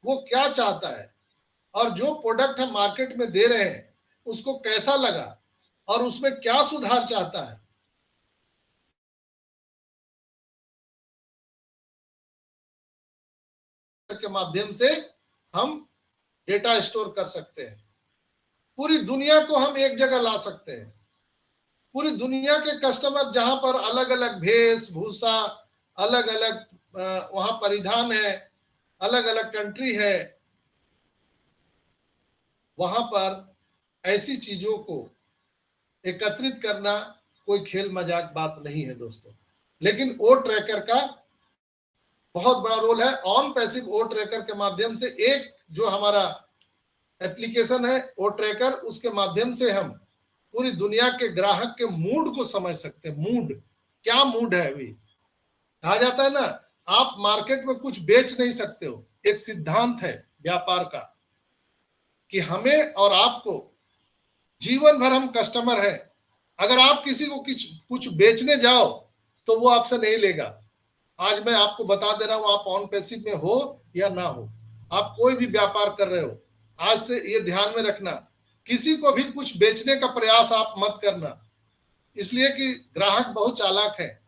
वो क्या चाहता है, और जो प्रोडक्ट हम मार्केट में दे रहे हैं उसको कैसा लगा और उसमें क्या सुधार चाहता है, के माध्यम से हम डेटा स्टोर कर सकते हैं। पूरी दुनिया को हम एक जगह ला सकते हैं। पूरी दुनिया के कस्टमर जहां पर अलग अलग वेशभूषा, अलग अलग वहां परिधान है, अलग अलग कंट्री है, वहां पर ऐसी चीजों को एकत्रित करना कोई खेल मजाक बात नहीं है दोस्तों। लेकिन ओ ट्रैकर का बहुत बड़ा रोल है। ऑन पैसिव ओ ट्रैकर के माध्यम से एक जो हमारा एप्लीकेशन है ओ ट्रैकर, उसके माध्यम से हम पूरी दुनिया के ग्राहक के मूड को समझ सकते हैं। मूड क्या मूड है, अभी कहा जाता है ना, आप मार्केट में कुछ बेच नहीं सकते हो। एक सिद्धांत है व्यापार का कि हमें और आपको जीवन भर हम कस्टमर हैं। अगर आप किसी को कुछ बेचने जाओ तो वो आपसे नहीं लेगा। आज मैं आपको बता दे रहा हूं, आप ऑन पैसिव में हो या ना हो, आप कोई भी व्यापार कर रहे हो, आज से ये ध्यान में रखना, किसी को भी कुछ बेचने का प्रयास आप मत करना। इसलिए कि ग्राहक बहुत चालाक है।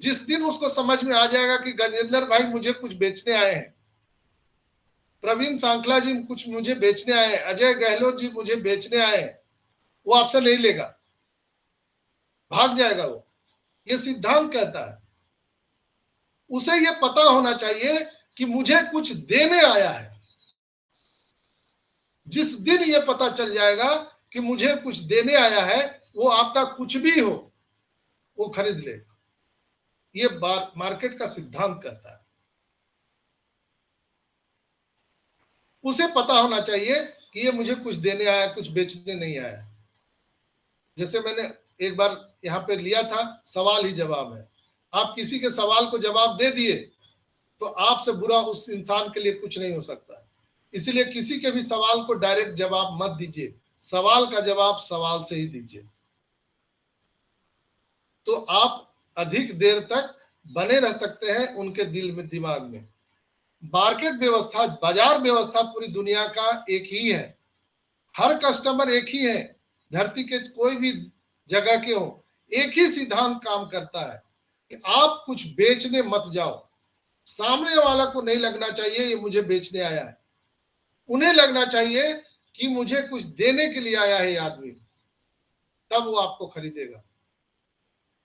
जिस दिन उसको समझ में आ जाएगा कि गजेंद्र भाई मुझे कुछ बेचने आए हैं, प्रवीण सांखला जी कुछ मुझे बेचने आए हैं, अजय गहलोत जी मुझे बेचने आए हैं, वो आपसे नहीं लेगा, भाग जाएगा वो। ये सिद्धांत कहता है। उसे ये पता होना चाहिए कि मुझे कुछ देने आया है। जिस दिन ये पता चल जाएगा कि मुझे कुछ देने आया है, वो आपका कुछ भी हो वो खरीद लेगा। ये मार्केट का सिद्धांत कहता है। उसे पता होना चाहिए कि ये मुझे कुछ देने आया, कुछ बेचने नहीं आया। जैसे मैंने एक बार यहाँ पे लिया था, सवाल ही जवाब है। आप किसी के सवाल को जवाब दे दिए तो आपसे बुरा उस इंसान के लिए कुछ नहीं हो सकता। इसीलिए किसी के भी सवाल को डायरेक्ट जवाब मत दीजिए, सवाल का जवाब सवाल से ही दीजिए, तो आप अधिक देर तक बने रह सकते हैं उनके दिल में, दिमाग में। मार्केट व्यवस्था, बाजार व्यवस्था पूरी दुनिया का एक ही है। हर कस्टमर एक ही है, धरती के कोई भी जगह के हो, एक ही सिद्धांत काम करता है कि आप कुछ बेचने मत जाओ। सामने वाला को नहीं लगना चाहिए ये मुझे बेचने आया है, उन्हें लगना चाहिए कि मुझे कुछ देने के लिए आया है ये आदमी, तब वो आपको खरीदेगा।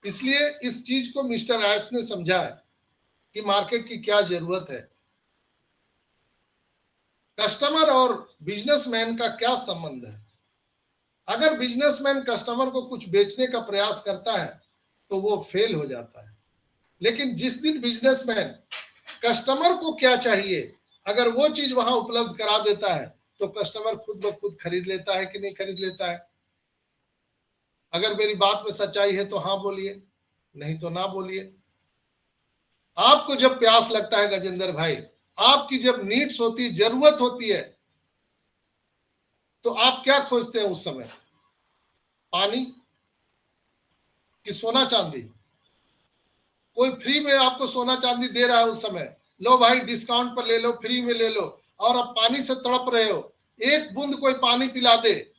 इसलिए इस चीज को मिस्टर एस ने समझा है कि मार्केट की क्या जरूरत है। कस्टमर और बिजनेसमैन का क्या संबंध है? अगर बिजनेसमैन कस्टमर को कुछ बेचने का प्रयास करता है तो वो फेल हो जाता है। लेकिन जिस दिन बिजनेसमैन कस्टमर को क्या चाहिए, अगर वो चीज वहां उपलब्ध करा देता है तो कस्टमर खुद ब खुद खरीद लेता है कि नहीं खरीद लेता है? अगर मेरी बात में सच्चाई है तो हाँ बोलिए, नहीं तो ना बोलिए। आपको जब प्यास लगता है गजेंद्र भाई, आपकी जब नीड्स होती है, जरूरत होती है, तो आप क्या खोजते हैं उस समय? पानी कि सोना चांदी? कोई फ्री में आपको सोना चांदी दे रहा है उस समय, लो भाई डिस्काउंट पर ले लो, फ्री में ले लो, और आप पानी से तड़प रहे हो, एक बूंद कोई पानी पिला दे,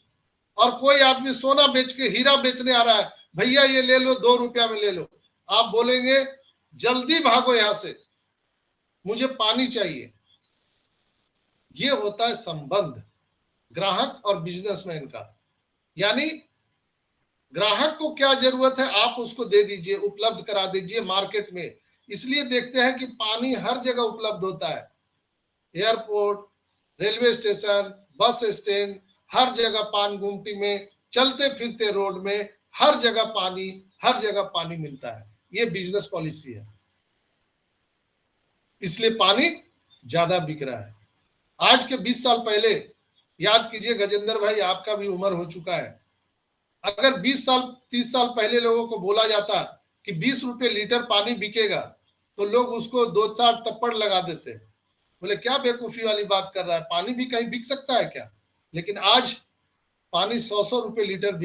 और कोई आदमी सोना बेच के हीरा बेचने आ रहा है, भैया ये ले लो 2 रुपया में ले लो, आप बोलेंगे जल्दी भागो यहां से, मुझे पानी चाहिए। ये होता है संबंध ग्राहक और बिजनेसमैन का। यानी ग्राहक को क्या जरूरत है आप उसको दे दीजिए, उपलब्ध करा दीजिए मार्केट में। इसलिए देखते हैं कि पानी हर जगह उपलब्ध होता है, airport, railway station, bus stand, हर जगह पान गुमटी में, चलते फिरते रोड में, हर जगह पानी मिलता है। ये बिजनेस पॉलिसी है, इसलिए पानी ज्यादा बिक रहा है। आज के 20 साल पहले, याद कीजिए गजेंद्र भाई, आपका भी उम्र हो चुका है, अगर 20 साल 30 साल पहले लोगों को बोला जाता कि 20 रुपए लीटर पानी बिकेगा, तो लोग उसको 2-4 थप्पड़ लगा देते, बोले क्या बेवकूफी वाली बात कर रहा है, पानी भी कहीं बिक सकता है क्या। लेकिन आज पानी 100 रुपए लीटर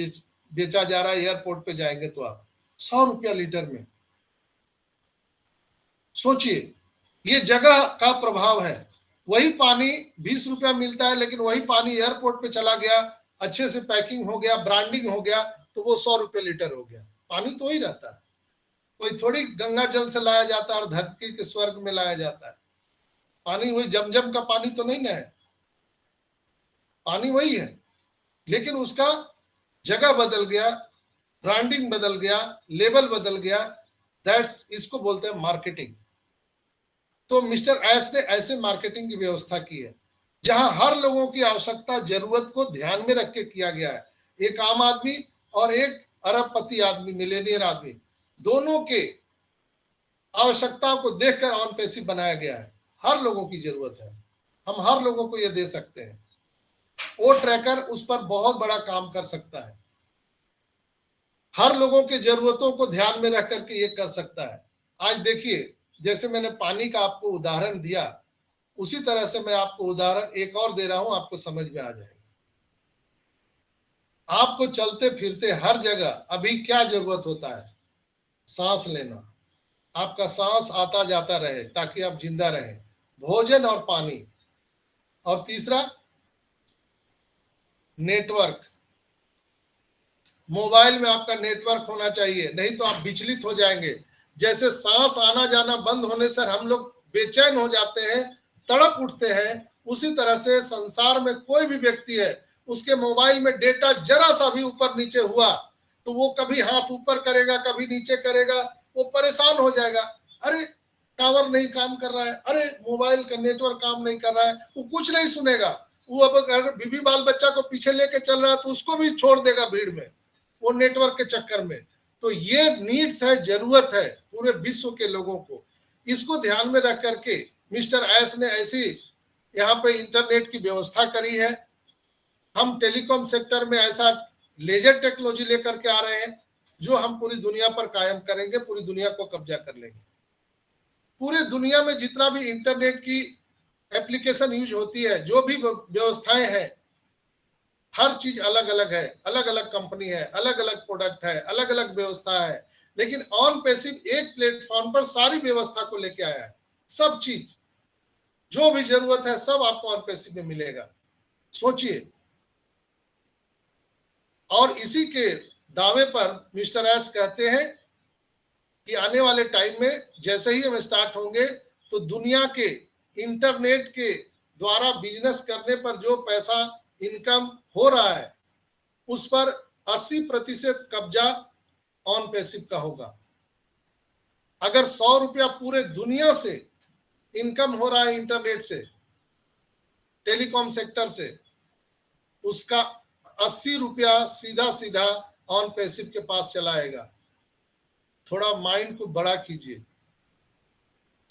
बेचा जा रहा है। एयरपोर्ट पे जाएंगे तो आप 100 रुपया लीटर में, सोचिए, ये जगह का प्रभाव है। वही पानी 20 रुपया मिलता है, लेकिन वही पानी एयरपोर्ट पे चला गया, अच्छे से पैकिंग हो गया, ब्रांडिंग हो गया, तो वो 100 रुपये लीटर हो गया। पानी तो ही रहता है, कोई थोड़ी गंगा जल से लाया जाता है और धरती के स्वर्ग में लाया जाता है। पानी वही जमजम का पानी तो नहीं ना है, पानी वही है, लेकिन उसका जगह बदल गया, ब्रांडिंग बदल गया, लेबल बदल गया। दैट्स, इसको बोलते हैं मार्केटिंग। तो मिस्टर एस ने ऐसे मार्केटिंग की व्यवस्था की है जहां हर लोगों की आवश्यकता, जरूरत को ध्यान में रख के किया गया है। एक आम आदमी और एक अरबपति आदमी, मिलेनियर आदमी, दोनों के आवश्यकताओं को देखकर ऑन पैसिव बनाया गया है। हर लोगों की जरूरत है, हम हर लोगों को यह दे सकते हैं। वो ट्रैकर उस पर बहुत बड़ा काम कर सकता है, हर लोगों के जरूरतों को ध्यान में रख करके ये कर सकता है। आज देखिए, जैसे मैंने पानी का आपको उदाहरण दिया, उसी तरह से मैं आपको उदाहरण एक और दे रहा हूं, आपको समझ में आ जाएगा। आपको चलते फिरते हर जगह अभी क्या जरूरत होता है, सांस लेना, आपका सांस आता जाता रहे ताकि आप जिंदा रहें, भोजन और पानी, और तीसरा नेटवर्क। मोबाइल में आपका नेटवर्क होना चाहिए, नहीं तो आप विचलित हो जाएंगे। जैसे सांस आना जाना बंद होने से हम लोग बेचैन हो जाते हैं, तड़प उठते हैं, उसी तरह से संसार में कोई भी व्यक्ति है, उसके मोबाइल में डेटा जरा सा भी ऊपर नीचे हुआ तो वो कभी हाथ ऊपर करेगा, कभी नीचे करेगा, वो परेशान हो जाएगा। अरे टावर नहीं काम कर रहा है, अरे मोबाइल का नेटवर्क काम नहीं कर रहा है, वो कुछ नहीं सुनेगा। वो अब अगर बीबी बाल बच्चा को पीछे लेके चल रहा है तो उसको भी छोड़ देगा भीड़ में, वो नेटवर्क के चक्कर में। तो ये नीड्स है, जरूरत है पूरे विश्व के लोगों को। इसको ध्यान में रख करके मिस्टर एस ने ऐसी यहाँ पे इंटरनेट की व्यवस्था करी है। हम टेलीकॉम सेक्टर में ऐसा लेजर टेक्नोलॉजी लेकर के आ रहे हैं जो हम पूरी दुनिया पर कायम करेंगे, पूरी दुनिया को कब्जा कर लेंगे। पूरे दुनिया में जितना भी इंटरनेट की एप्लीकेशन यूज होती है, जो भी व्यवस्थाएं हैं, हर चीज अलग अलग है, अलग अलग कंपनी है, अलग अलग प्रोडक्ट है, अलग अलग व्यवस्था है, लेकिन ऑन पैसिव एक प्लेटफॉर्म पर सारी व्यवस्था को लेके आया है। सब चीज जो भी जरूरत है सब आपको ऑन पैसिव में मिलेगा, सोचिए। और इसी के दावे पर मिस्टर एस कहते हैं कि आने वाले टाइम में जैसे ही हम स्टार्ट होंगे तो दुनिया के इंटरनेट के द्वारा बिजनेस करने पर जो पैसा इनकम हो रहा है उस पर 80% कब्जा ऑन पैसिव का होगा। अगर 100 रुपया पूरे दुनिया से इनकम हो रहा है इंटरनेट से, टेलीकॉम सेक्टर से, उसका 80 रुपया सीधा सीधा ऑन पैसिव के पास चलाएगा। थोड़ा माइंड को बड़ा कीजिए,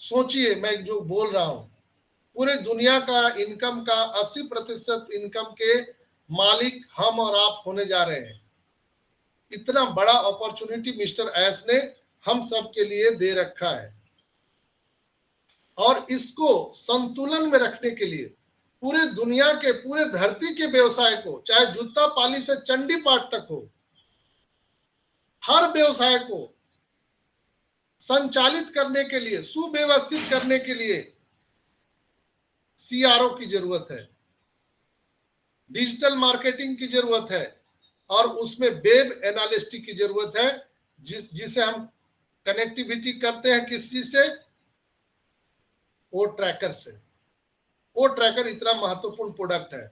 सोचिए मैं जो बोल रहा हूं, पूरे दुनिया का इनकम का 80% इनकम के मालिक हम और आप होने जा रहे हैं। इतना बड़ा अपॉर्चुनिटी मिस्टर एस ने हम सब के लिए दे रखा है, और इसको संतुलन में रखने के लिए पूरे दुनिया के, पूरे धरती के व्यवसाय को, चाहे जूता पाली से चंडी पाठ तक हो, हर व्यवसाय को संचालित करने के लिए, सुव्यवस्थित करने के लिए सीआरओ की जरूरत है, डिजिटल मार्केटिंग की जरूरत है, और उसमें वेब एनालिस्टिक की जरूरत है, जिसे हम कनेक्टिविटी करते हैं किस चीज से, वो ट्रैकर से। वो ट्रैकर इतना महत्वपूर्ण प्रोडक्ट है,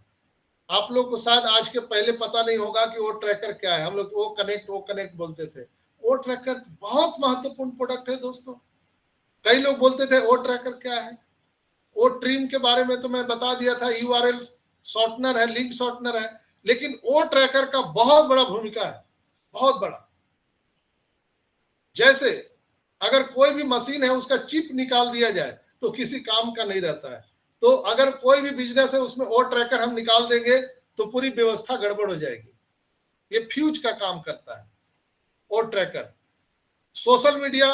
आप लोग को शायद आज के पहले पता नहीं होगा कि वो ट्रैकर क्या है। हम लोग वो कनेक्ट बोलते थे। वो ट्रैकर बहुत महत्वपूर्ण प्रोडक्ट है दोस्तों। कई लोग बोलते थे ओ ट्रैकर क्या है, ओ ट्रिम के बारे में तो मैं बता दिया था, यूआरएल शॉर्टनर है, लिंक शॉर्टनर है, लेकिन ओ ट्रैकर का बहुत बड़ा भूमिका है, बहुत बड़ा। जैसे अगर कोई भी मशीन है उसका चिप निकाल दिया जाए तो किसी काम का नहीं रहता है, तो अगर कोई भी बिजनेस है उसमें ओ ट्रैकर हम निकाल देंगे तो पूरी व्यवस्था गड़बड़ हो जाएगी। ये फ्यूज का काम करता है ओ ट्रैकर। सोशल मीडिया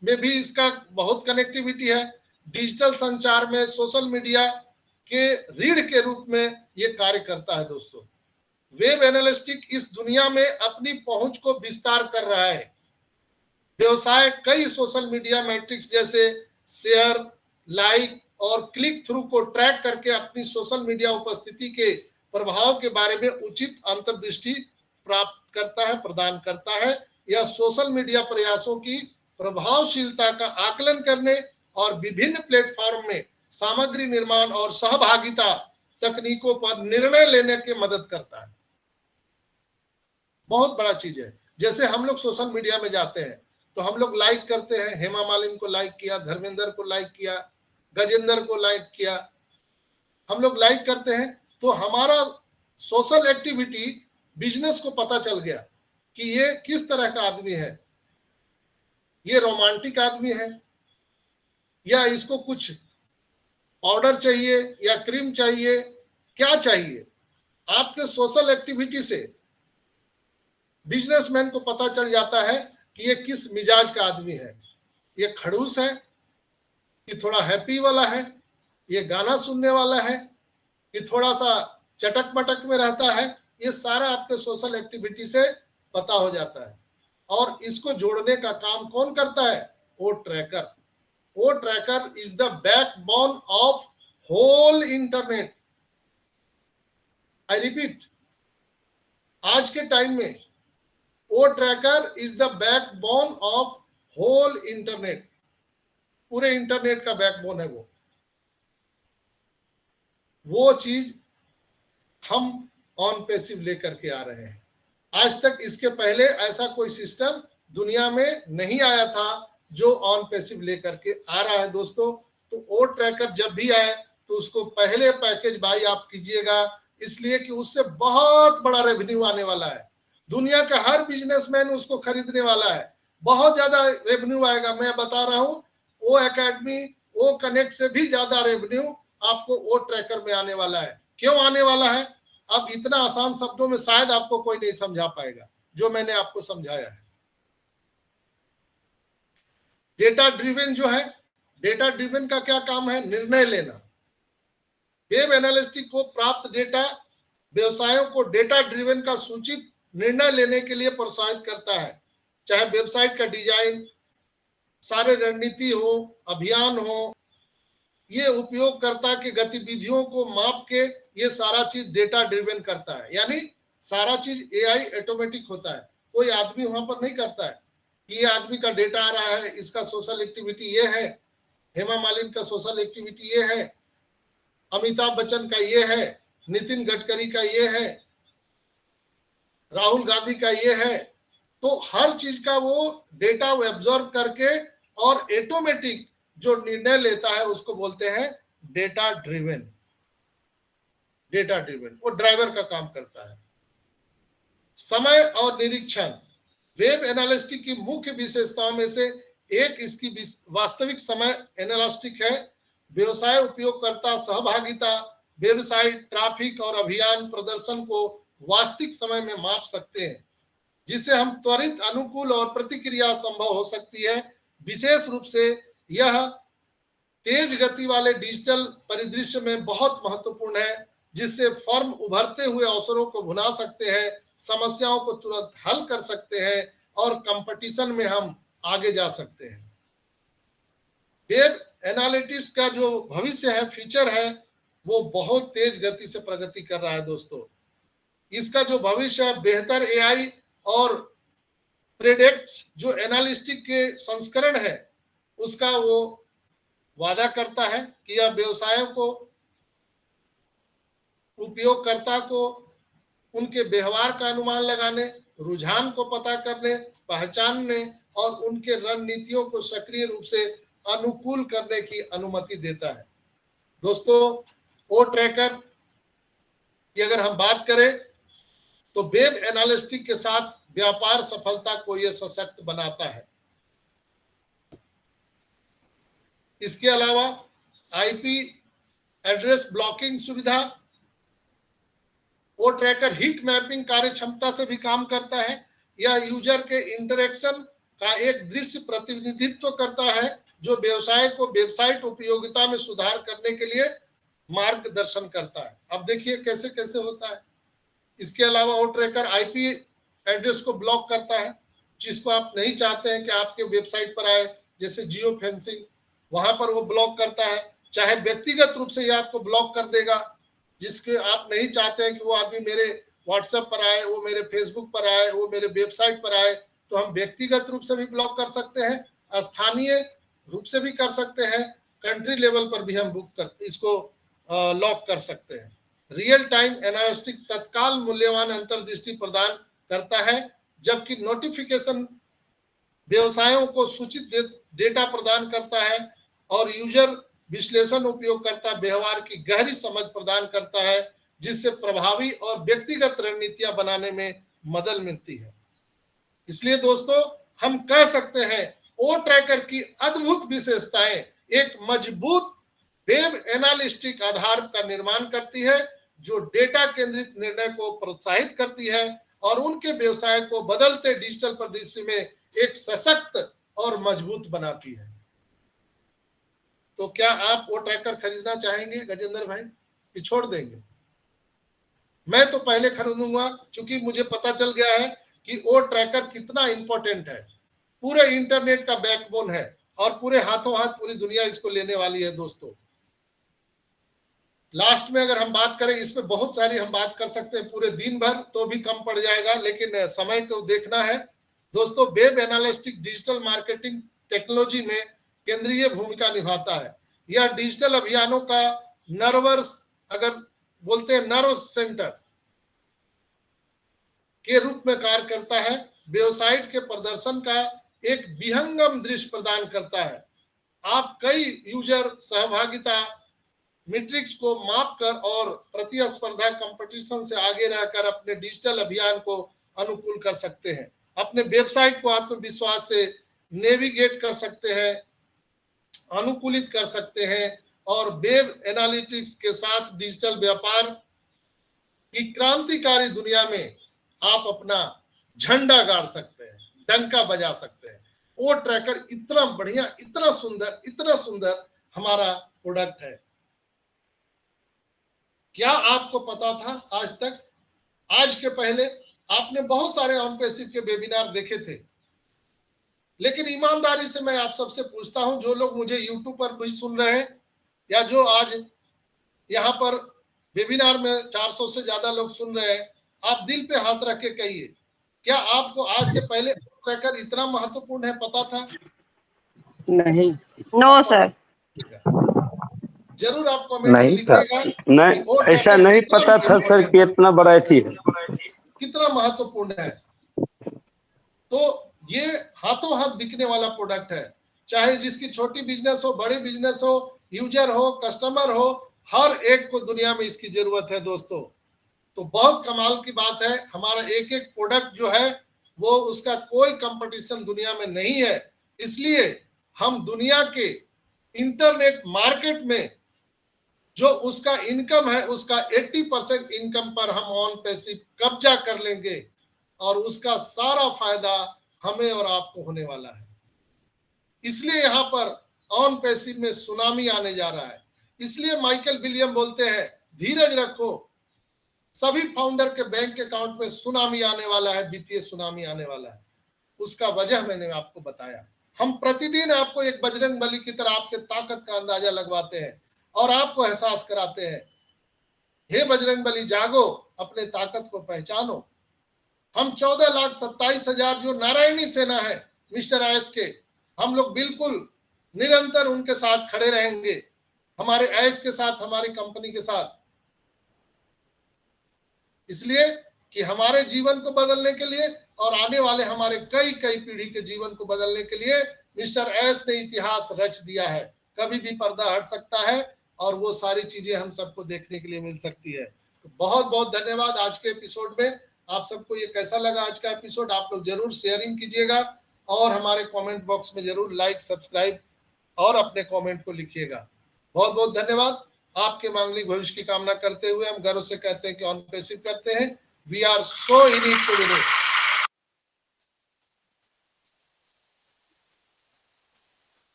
में भी इसका बहुत कनेक्टिविटी है। डिजिटल संचार में सोशल मीडिया के रीढ़ के रूप में ये कार्य करता है दोस्तों। वेब एनालिटिक्स इस दुनिया में अपनी पहुंच को विस्तार कर रहा है। व्यवसाय कई सोशल मीडिया मैट्रिक्स जैसे शेयर, लाइक और क्लिक थ्रू को ट्रैक करके अपनी सोशल मीडिया उपस्थिति के प्रभाव के बारे में उचित अंतर्दृष्टि प्राप्त करता है, प्रदान करता है। यह सोशल मीडिया प्रयासों की प्रभावशीलता का आकलन करने और विभिन्न प्लेटफॉर्म में सामग्री निर्माण और सहभागिता तकनीकों पर निर्णय लेने की मदद करता है। बहुत बड़ा चीज है। जैसे हम लोग सोशल मीडिया में जाते हैं तो हम लोग लाइक करते हैं, हेमा मालिनी को लाइक किया, धर्मेंद्र को लाइक किया, गजेंद्र को लाइक किया, हम लोग लाइक करते हैं तो हमारा सोशल एक्टिविटी बिजनेस को पता चल गया कि ये किस तरह का आदमी है, ये रोमांटिक आदमी है या इसको कुछ ऑर्डर चाहिए या क्रीम चाहिए, क्या चाहिए। आपके सोशल एक्टिविटी से बिजनेसमैन को पता चल जाता है कि ये किस मिजाज का आदमी है, ये खड़ूस है कि थोड़ा हैप्पी वाला है, ये गाना सुनने वाला है कि थोड़ा सा चटक मटक में रहता है। ये सारा आपके सोशल एक्टिविटी से पता हो जाता है। और इसको जोड़ने का काम कौन करता है? O tracker. O tracker is the backbone of whole internet. I repeat, आज के टाइम में O tracker is the backbone of whole internet. पूरे इंटरनेट का बैकबोन है वो चीज हम ऑन पैसिव लेकर के आ रहे हैं। आज तक इसके पहले ऐसा कोई सिस्टम दुनिया में नहीं आया था जो ऑन पैसिव लेकर के आ रहा है दोस्तों। तो ओ ट्रैकर जब भी आए तो उसको पहले पैकेज बाई आप कीजिएगा, इसलिए कि उससे बहुत बड़ा रेवेन्यू आने वाला है। दुनिया का हर बिजनेसमैन उसको खरीदने वाला है, बहुत ज्यादा रेवेन्यू आएगा। मैं बता रहा हूं, ओ एकेडमी, ओ कनेक्ट से भी ज्यादा रेवेन्यू आपको ओ ट्रैकर में आने वाला है। क्यों आने वाला है? अब इतना आसान शब्दों में शायद आपको कोई नहीं समझा पाएगा जो मैंने आपको समझाया है। डेटा ड्रिवन जो है, डेटा ड्रिवन का क्या काम है? निर्णय लेना। वेब एनालिटिक्स को प्राप्त डेटा व्यवसायों को डेटा ड्रिवन का सूचित निर्णय लेने के लिए प्रोत्साहित करता है। चाहे वेबसाइट का डिजाइन, सारे रणनीति हो, अभियान हो, ये उपयोगकर्ता की गतिविधियों को माप के ये सारा चीज डेटा ड्रिवन करता है। यानी सारा चीज एआई ऑटोमेटिक होता है, कोई आदमी वहां पर नहीं करता है कि ये आदमी का डेटा आ रहा है, इसका सोशल एक्टिविटी ये है, हेमा मालिनी का सोशल एक्टिविटी ये है, अमिताभ बच्चन का ये है, नितिन गडकरी का ये है, राहुल गांधी का ये है। तो हर चीज का वो डेटा वो एब्जॉर्ब करके और ऑटोमेटिक जो निर्णय लेता है उसको बोलते हैं डेटा ड्रिवन। डेटा ड्रिवन वो ड्राइवर का काम करता है। समय और निरीक्षण वेब एनालिटिक्स की मुख्य विशेषताओं में से एक इसकी वास्तविक समय एनालिटिक्स है। व्यवसाय उपयोगकर्ता सहभागिता, वेबसाइट ट्रैफिक और अभियान प्रदर्शन को वास्तविक समय में माप सकते हैं, जिससे हम त्वरित, अनुकूल और प्रतिक्रिया संभव हो सकती है। विशेष रूप से यह तेज गति वाले डिजिटल परिदृश्य में बहुत महत्वपूर्ण है, जिससे फर्म उभरते हुए अवसरों को भुना सकते हैं, समस्याओं को तुरंत हल कर सकते हैं और कंपटीशन में हम आगे जा सकते हैं। वेब एनालिटिक्स का जो भविष्य है, फ्यूचर है, वो बहुत तेज गति से प्रगति कर रहा है दोस्तों। इसका जो भविष्य है, बेहतर एआई और प्रेडिक्ट्स जो एनालिटिक्स के संस्करण है उसका वो वादा करता है कि यह व्यवसायों को, उपयोगकर्ता को उनके व्यवहार का अनुमान लगाने, रुझान को पता करने, पहचानने और उनके रणनीतियों को सक्रिय रूप से अनुकूल करने की अनुमति देता है। दोस्तों, ओ ट्रैकर की अगर हम बात करें तो वेब एनालिटिक्स के साथ व्यापार सफलता को यह सशक्त बनाता है। इसके अलावा आईपी एड्रेस ब्लॉकिंग सुविधा, वो ट्रैकर हीट मैपिंग कार्य क्षमता से भी काम करता है। यह यूजर के इंटरेक्शन का एक दृश्य प्रतिनिधित्व करता है जो व्यवसाय को वेबसाइट उपयोगिता में सुधार करने के लिए मार्गदर्शन करता है। अब देखिए कैसे कैसे होता है। इसके अलावा वो ट्रैकर आईपी एड्रेस को ब्लॉक करता है, जिसको आप नहीं चाहते हैं कि आपके वेबसाइट पर आए, जैसे जियो फेंसिंग, वहां पर वो ब्लॉक करता है। चाहे व्यक्तिगत रूप से ये आपको ब्लॉक कर देगा, जिसके आप नहीं चाहते हैं कि वो आदमी मेरे व्हाट्सएप पर आए, वो मेरे फेसबुक पर आए, वो मेरे वेबसाइट पर आए, तो हम व्यक्तिगत रूप से भी ब्लॉक कर सकते हैं, स्थानीय रूप से भी कर सकते हैं, कंट्री लेवल पर भी हम इसको लॉक कर सकते हैं। रियल टाइम एनालिटिक्स तत्काल मूल्यवान अंतर्दृष्टि प्रदान करता है, जबकि नोटिफिकेशन व्यवसायों को सूचित डेटा प्रदान करता है और यूजर विश्लेषण उपयोगकर्ता व्यवहार की गहरी समझ प्रदान करता है, जिससे प्रभावी और व्यक्तिगत रणनीतियां बनाने में मदद मिलती है। इसलिए दोस्तों, हम कह सकते हैं ओ ट्रैकर की अद्भुत विशेषताएं एक मजबूत वेब एनालिटिक्स आधार का निर्माण करती है, जो डेटा केंद्रित निर्णय को प्रोत्साहित करती है और उनके व्यवसाय को बदलते डिजिटल परिदृश्य में एक सशक्त और मजबूत बनाती है। तो क्या आप वो ट्रैकर खरीदना चाहेंगे गजेंद्र भाई, कि छोड़ देंगे? मैं तो पहले खरीदूंगा, क्योंकि मुझे पता चल गया है कि वो ट्रैकर कितना इंपॉर्टेंट है, पूरे इंटरनेट का बैकबोन है और पूरे हाथों हाथ पूरी दुनिया इसको लेने वाली है। दोस्तों, लास्ट में अगर हम बात करें, इस पे बहुत सारी हम बात कर सकते हैं पूरे दिन भर, तो भी कम पड़ जाएगा, लेकिन समय को देखना है। दोस्तों, web analytics digital marketing technology में केंद्रीय भूमिका निभाता है। यह डिजिटल अभियानों का नर्वस, अगर बोलते हैं नर्व सेंटर के रूप में कार्य करता है, वेबसाइट के प्रदर्शन का एक विहंगम दृश्य प्रदान करता है। आप कई यूजर सहभागिता मैट्रिक्स को मापकर और प्रतिस्पर्धा कंपटीशन से आगे रहकर अपने डिजिटल अभियान को अनुकूल कर सकते हैं। अपने वेबसाइट को आत्मविश्वास से नेविगेट कर सकते हैं, अनुकूलित कर सकते हैं और वेब एनालिटिक्स के साथ डिजिटल व्यापार की क्रांतिकारी दुनिया में आप अपना झंडा गाड़ सकते हैं, डंका बजा सकते हैं। वो ट्रैकर इतना बढ़िया, इतना सुंदर हमारा प्रोडक्ट है। क्या आपको पता था आज तक? आज के पहले आपने बहुत सारे ऑन पैसिव के वेबिनार देखे थे, लेकिन ईमानदारी से मैं आप सबसे पूछता हूं, जो लोग मुझे यूट्यूब पर भी सुन रहे हैं या जो आज यहाँ पर वेबिनार में 400 से ज्यादा लोग सुन रहे हैं, आप दिल पे हाथ रख के कहिए, क्या आपको आज से पहले ट्रैकर इतना महत्वपूर्ण है पता था? नहीं। No sir. जरूर आप कमेंट में लिखिएगा। नहीं, ऐसा नहीं पता था सर कि इतना बड़ा थी, कितना महत्वपूर्ण है। तो ये हाथों हाथ बिकने वाला प्रोडक्ट है, चाहे जिसकी छोटी बिजनेस हो, बड़ी बिजनेस हो, यूजर हो, कस्टमर हो, हर एक को दुनिया में इसकी जरूरत है दोस्तों। तो बहुत कमाल की बात है, हमारा एक एक प्रोडक्ट जो है वो उसका कोई कंपटीशन दुनिया में नहीं है। इसलिए हम दुनिया के इंटरनेट मार्केट में जो उसका इनकम है, उसका 80% इनकम पर हम ऑन पैसिव कब्जा कर लेंगे और उसका सारा फायदा हमें और आपको होने वाला है। इसलिए यहां पर ऑन पैसिव में सुनामी आने जा रहा है। इसलिए माइकल विलियम बोलते हैं, धीरज रखो, सभी फाउंडर के बैंक अकाउंट में सुनामी आने वाला है, वित्तीय सुनामी आने वाला है। उसका वजह मैंने आपको बताया। हम प्रतिदिन आपको एक बजरंग बली की तरह आपके ताकत का अंदाजा लगवाते हैं और आपको एहसास कराते हैं, हे बजरंग बली जागो, अपने ताकत को पहचानो। हम 14,27,000 जो नारायणी सेना है मिस्टर ऐश के, हम लोग बिल्कुल निरंतर उनके साथ खड़े रहेंगे, हमारे ऐश के साथ, हमारी कंपनी के साथ। इसलिए कि हमारे जीवन को बदलने के लिए और आने वाले हमारे कई कई पीढ़ी के जीवन को बदलने के लिए मिस्टर एस ने इतिहास रच दिया है। कभी भी पर्दा हट सकता है और वो सारी चीजें हम सबको देखने के लिए मिल सकती है। तो बहुत बहुत धन्यवाद आज के एपिसोड में। आप सबको ये कैसा लगा आज का एपिसोड, आप लोग जरूर शेयरिंग कीजिएगा और हमारे कमेंट बॉक्स में जरूर लाइक, सब्सक्राइब और अपने कमेंट को लिखिएगा। बहुत बहुत धन्यवाद। आपके मांगलिक भविष्य की कामना करते हुए हम गर्व से कहते हैं कि ऑन पैसिव करते हैं। We are so in it to win it.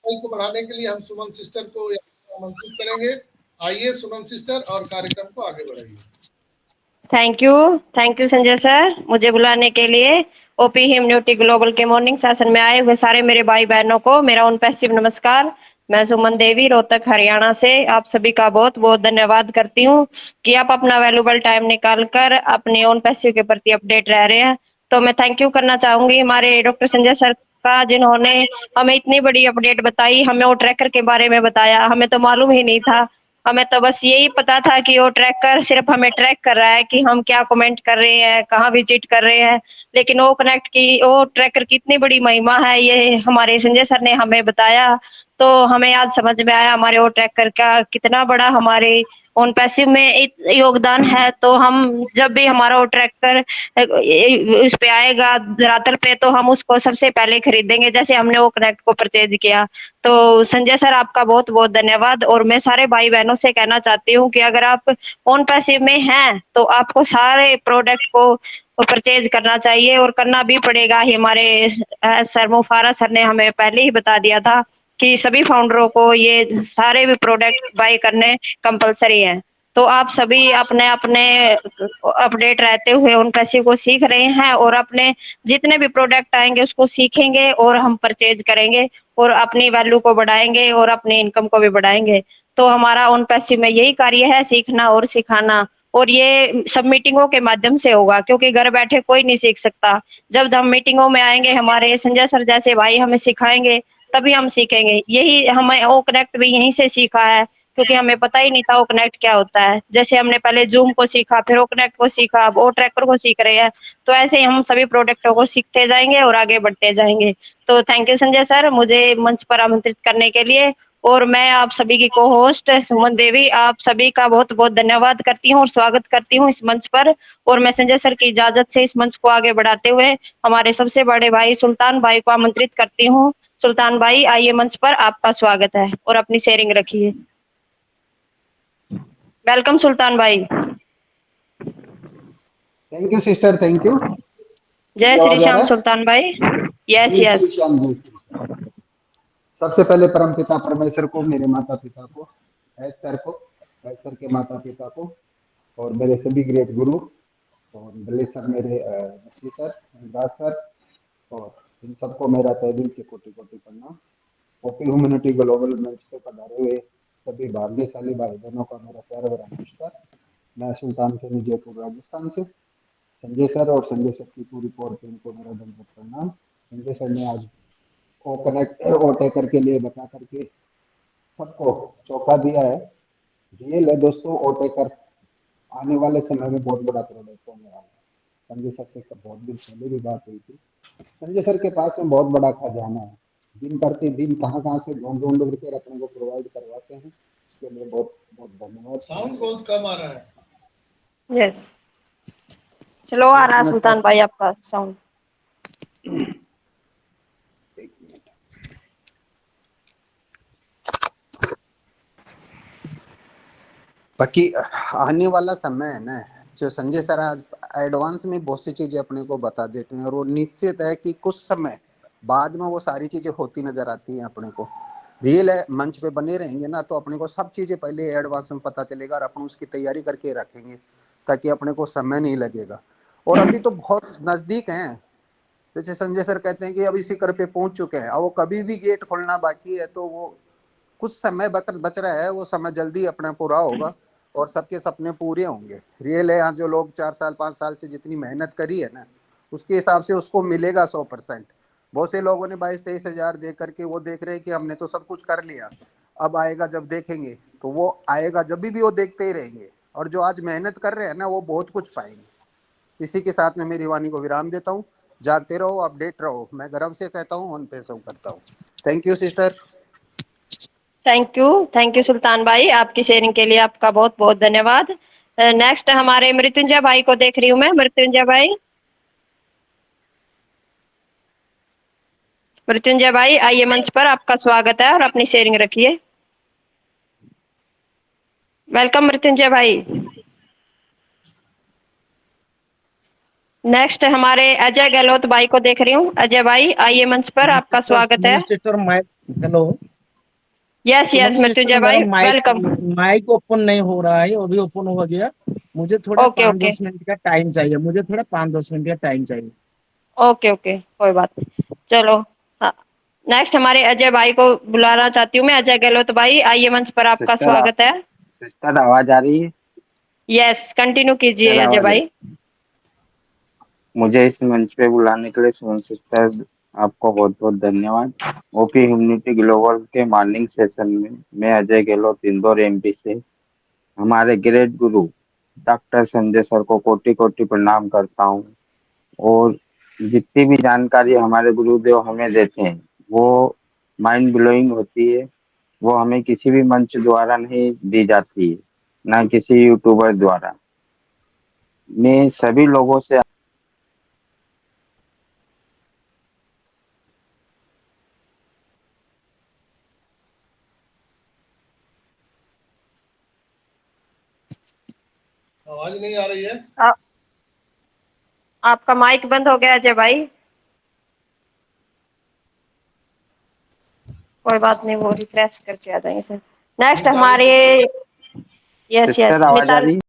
को बढ़ाने के लिए हम सुमन सिस्टर को आमंत्रित करेंगे। आइए सुमन सिस्टर और कार्यक्रम को आगे बढ़ाइए। थैंक यू संजय सर, मुझे बुलाने के लिए। ओपी इम्यूनिटी ग्लोबल के मॉर्निंग सेशन में आए हुए सारे मेरे भाई बहनों को मेरा उन पैसिव नमस्कार। मैं सुमन देवी रोहतक हरियाणा से आप सभी का बहुत बहुत धन्यवाद करती हूँ कि आप अपना वैल्यूबल टाइम निकाल कर अपने ओन पैसिव के प्रति अपडेट रह रहे हैं। तो मैं थैंक यू करना चाहूंगी हमारे डॉक्टर संजय सर का, जिन्होंने हमें इतनी बड़ी अपडेट बताई, हमें वो ट्रैकर के बारे में बताया। हमें तो मालूम ही नहीं था, हमें तो बस यही पता था कि वो ट्रैकर सिर्फ हमें ट्रैक कर रहा है कि हम क्या कमेंट कर रहे हैं, कहाँ विजिट कर रहे हैं। लेकिन वो ट्रैकर की इतनी बड़ी महिमा है, ये हमारे संजय सर ने हमें बताया। तो हमें आज समझ में आया हमारे वो ट्रैकर का कितना बड़ा हमारे ऑन पैसिव में योगदान है। तो हम जब भी हमारा वो ट्रैकर इस पे आएगा धरातल पे, तो हम उसको सबसे पहले खरीदेंगे, जैसे हमने वो कनेक्ट को परचेज किया। तो संजय सर आपका बहुत बहुत धन्यवाद। और मैं सारे भाई बहनों से कहना चाहती हूँ कि अगर आप ऑन पैसिव में हैं तो आपको सारे प्रोडक्ट को परचेज करना चाहिए और करना भी पड़ेगा ही। हमारे सर मुफारा सर ने हमें पहले ही बता दिया था कि सभी फाउंडरों को ये सारे भी प्रोडक्ट बाय करने कंपलसरी हैं। तो आप सभी अपने अपने अपडेट रहते हुए उन पैसिव को सीख रहे हैं और अपने जितने भी प्रोडक्ट आएंगे उसको सीखेंगे और हम परचेज करेंगे और अपनी वैल्यू को बढ़ाएंगे और अपनी इनकम को भी बढ़ाएंगे। तो हमारा ऑन पैसिव में यही कार्य है, सीखना और सिखाना। और ये सब मीटिंगों के माध्यम से होगा, क्योंकि घर बैठे कोई नहीं सीख सकता। जब हम मीटिंगों में आएंगे, हमारे संजय सर जैसे भाई हमें सिखाएंगे, तभी हम सीखेंगे। यही हमें ओ कनेक्ट भी यहीं से सीखा है, क्योंकि हमें पता ही नहीं था ओ कनेक्ट क्या होता है। जैसे हमने पहले जूम को सीखा, फिर ओ कनेक्ट को सीखा, अब ओ ट्रैकर को सीख रहे हैं। तो ऐसे ही हम सभी प्रोडक्टों को सीखते जाएंगे और आगे बढ़ते जाएंगे। तो थैंक यू संजय सर, मुझे मंच पर आमंत्रित करने के लिए। और मैं आप सभी की को होस्ट सुमन देवी आप सभी का बहुत बहुत धन्यवाद करती हूँ और स्वागत करती हूँ इस मंच पर। और मैं संजय सर की इजाजत से इस मंच को आगे बढ़ाते हुए हमारे सबसे बड़े भाई सुल्तान भाई को आमंत्रित करती हूँ। सुल्तान भाई आइए मंच पर, आपका स्वागत है और अपनी शेयरिंग रखिए। वेलकम सुल्तान भाई। Thank you sister, thank you. जय श्री श्याम सुल्तान भाई। यस जय श्री यस। श्याम, जय श्री श्याम। सबसे पहले परम पिता परमेश्वर को, मेरे माता पिता को, एस सर को, एस सर के माता पिता को, और मेरे सभी ग्रेट गुरु और भले सर, मेरे नसली सर, राज सर, और इन सबको मेरा तहे दिल से कोटि कोटि प्रणाम। ओपी ह्यूमैनिटी ग्लोबल मंच पे पधारे हुए सभी भाग्यशाली भाई बहनों का मेरा प्यार भरा नमस्कार। मैं सुल्तान खेनी, जयपुर राजस्थान से। संजय सर और संजय सर की पूरी कोर टीम को मेरा दंडवत प्रणाम। संजय सर ने आज ओ कनेक्ट ओ टेकर के लिए बता करके सबको चौंका दिया है। रियल है दोस्तों, ओ टेकर आने वाले समय में बहुत बड़ा प्रोडक्ट होने वाला है। संजय सर से बहुत दिन पहले भी बात हुई थी। संजय सर के पास में बहुत बड़ा खजाना है, दिन प्रतिदिन कहाँ से ढूंढ ढूंढ कर अपने को प्रोवाइड करवाते हैं। इसके लिए बहुत बहुत धन्यवाद। साउंड बहुत कम आ रहा है। यस, स्लो आ रहा है सुल्तान भाई आपका साउंड। बाकी आने वाला समय है ना, जो संजय सर आज एडवांस में बहुत सी चीजें अपने को बता देते हैं और वो निश्चित है कि कुछ समय बाद में वो सारी चीजें होती नजर आती हैं अपने को। रियल है, मंच पे बने रहेंगे ना तो अपने को सब चीजें पहले एडवांस में पता चलेगा और अपन उसकी तैयारी करके रखेंगे ताकि अपने को समय नहीं लगेगा। और अभी तो बहुत नजदीक हैं, जैसे संजय सर कहते हैं कि अभी शिखर पे पहुंच चुके हैं, अब वो कभी भी गेट खोलना बाकी है, तो वो कुछ समय बच रहा है, वो समय जल्दी अपना पूरा होगा और सबके सपने पूरे होंगे। रियल है, यहाँ जो लोग 4 साल 5 साल से जितनी मेहनत करी है ना, उसके हिसाब से उसको मिलेगा 100%। बहुत से लोगों ने 22-23 हजार दे करके वो देख रहे हैं कि हमने तो सब कुछ कर लिया, अब आएगा जब देखेंगे, तो वो आएगा जब भी वो देखते ही रहेंगे। और जो आज मेहनत कर रहे हैं ना, वो बहुत कुछ पाएंगे। इसी के साथ में मेरी वाणी को विराम देता हूँ। जागते रहो, अपडेट रहो। मैं गर्व से कहता हूँ, ऑन पैसिव करता हूँ। Thank you sister. Thank you Sultan भाई, आपकी शेयरिंग के लिए आपका बहुत बहुत धन्यवाद। नेक्स्ट हमारे मृत्युंजय भाई को देख रही हूँ मैं। मृत्युंजय भाई आइए मंच पर, आपका स्वागत है और अपनी शेयरिंग रखिए। वेलकम मृत्युंजय भाई। नेक्स्ट हमारे अजय गहलोत भाई को देख रही हूँ। अजय भाई आइए मंच पर, आपका स्वागत है। Sister Mike, hello. Yes yes Mrityunjay मेरा भाई वेलकम। माइक ओपन नहीं हो रहा है, अभी ओपन हो गया। मुझे थोड़ा ओके 5-10 मिनट का टाइम चाहिए, ओके ओके, कोई बात नहीं, चलो। हाँ, नेक्स्ट हमारे अजय भाई को बुलाना चाहती हूँ मैं। अजय गहलोत भाई आइए मंच पर, आपका स्वागत है। सिस्टर आवाज आ रही है? यस कंटिन्यू कीजिए सिस्टर अजय आवाज भाई। मुझे इस मंच पे बुलाने के लिए सुमन सिस्टर आपको बहुत बहुत धन्यवाद। ओपी ह्यूमनिटी ग्लोबल के मॉर्निंग सेशन में मैं अजय गहलोत इंदौर एमपी से हमारे ग्रेट गुरु डॉक्टर संजय सर को कोटि कोटि प्रणाम करता हूँ। और जितनी भी जानकारी हमारे गुरुदेव हमें देते हैं वो माइंड ब्लोइंग होती है। वो हमें किसी भी मंच द्वारा नहीं दी जाती है, ना किसी यूट्यूबर द्वारा। मैं सभी लोगों से आवाज नहीं आ रही है? आपका माइक बंद हो गया अजय भाई। कोई बात नहीं, वो रिफ्रेश करके आ जाएंगे सर। नेक्स्ट हमारे यस सिस्टर यस आवाज आ रही है?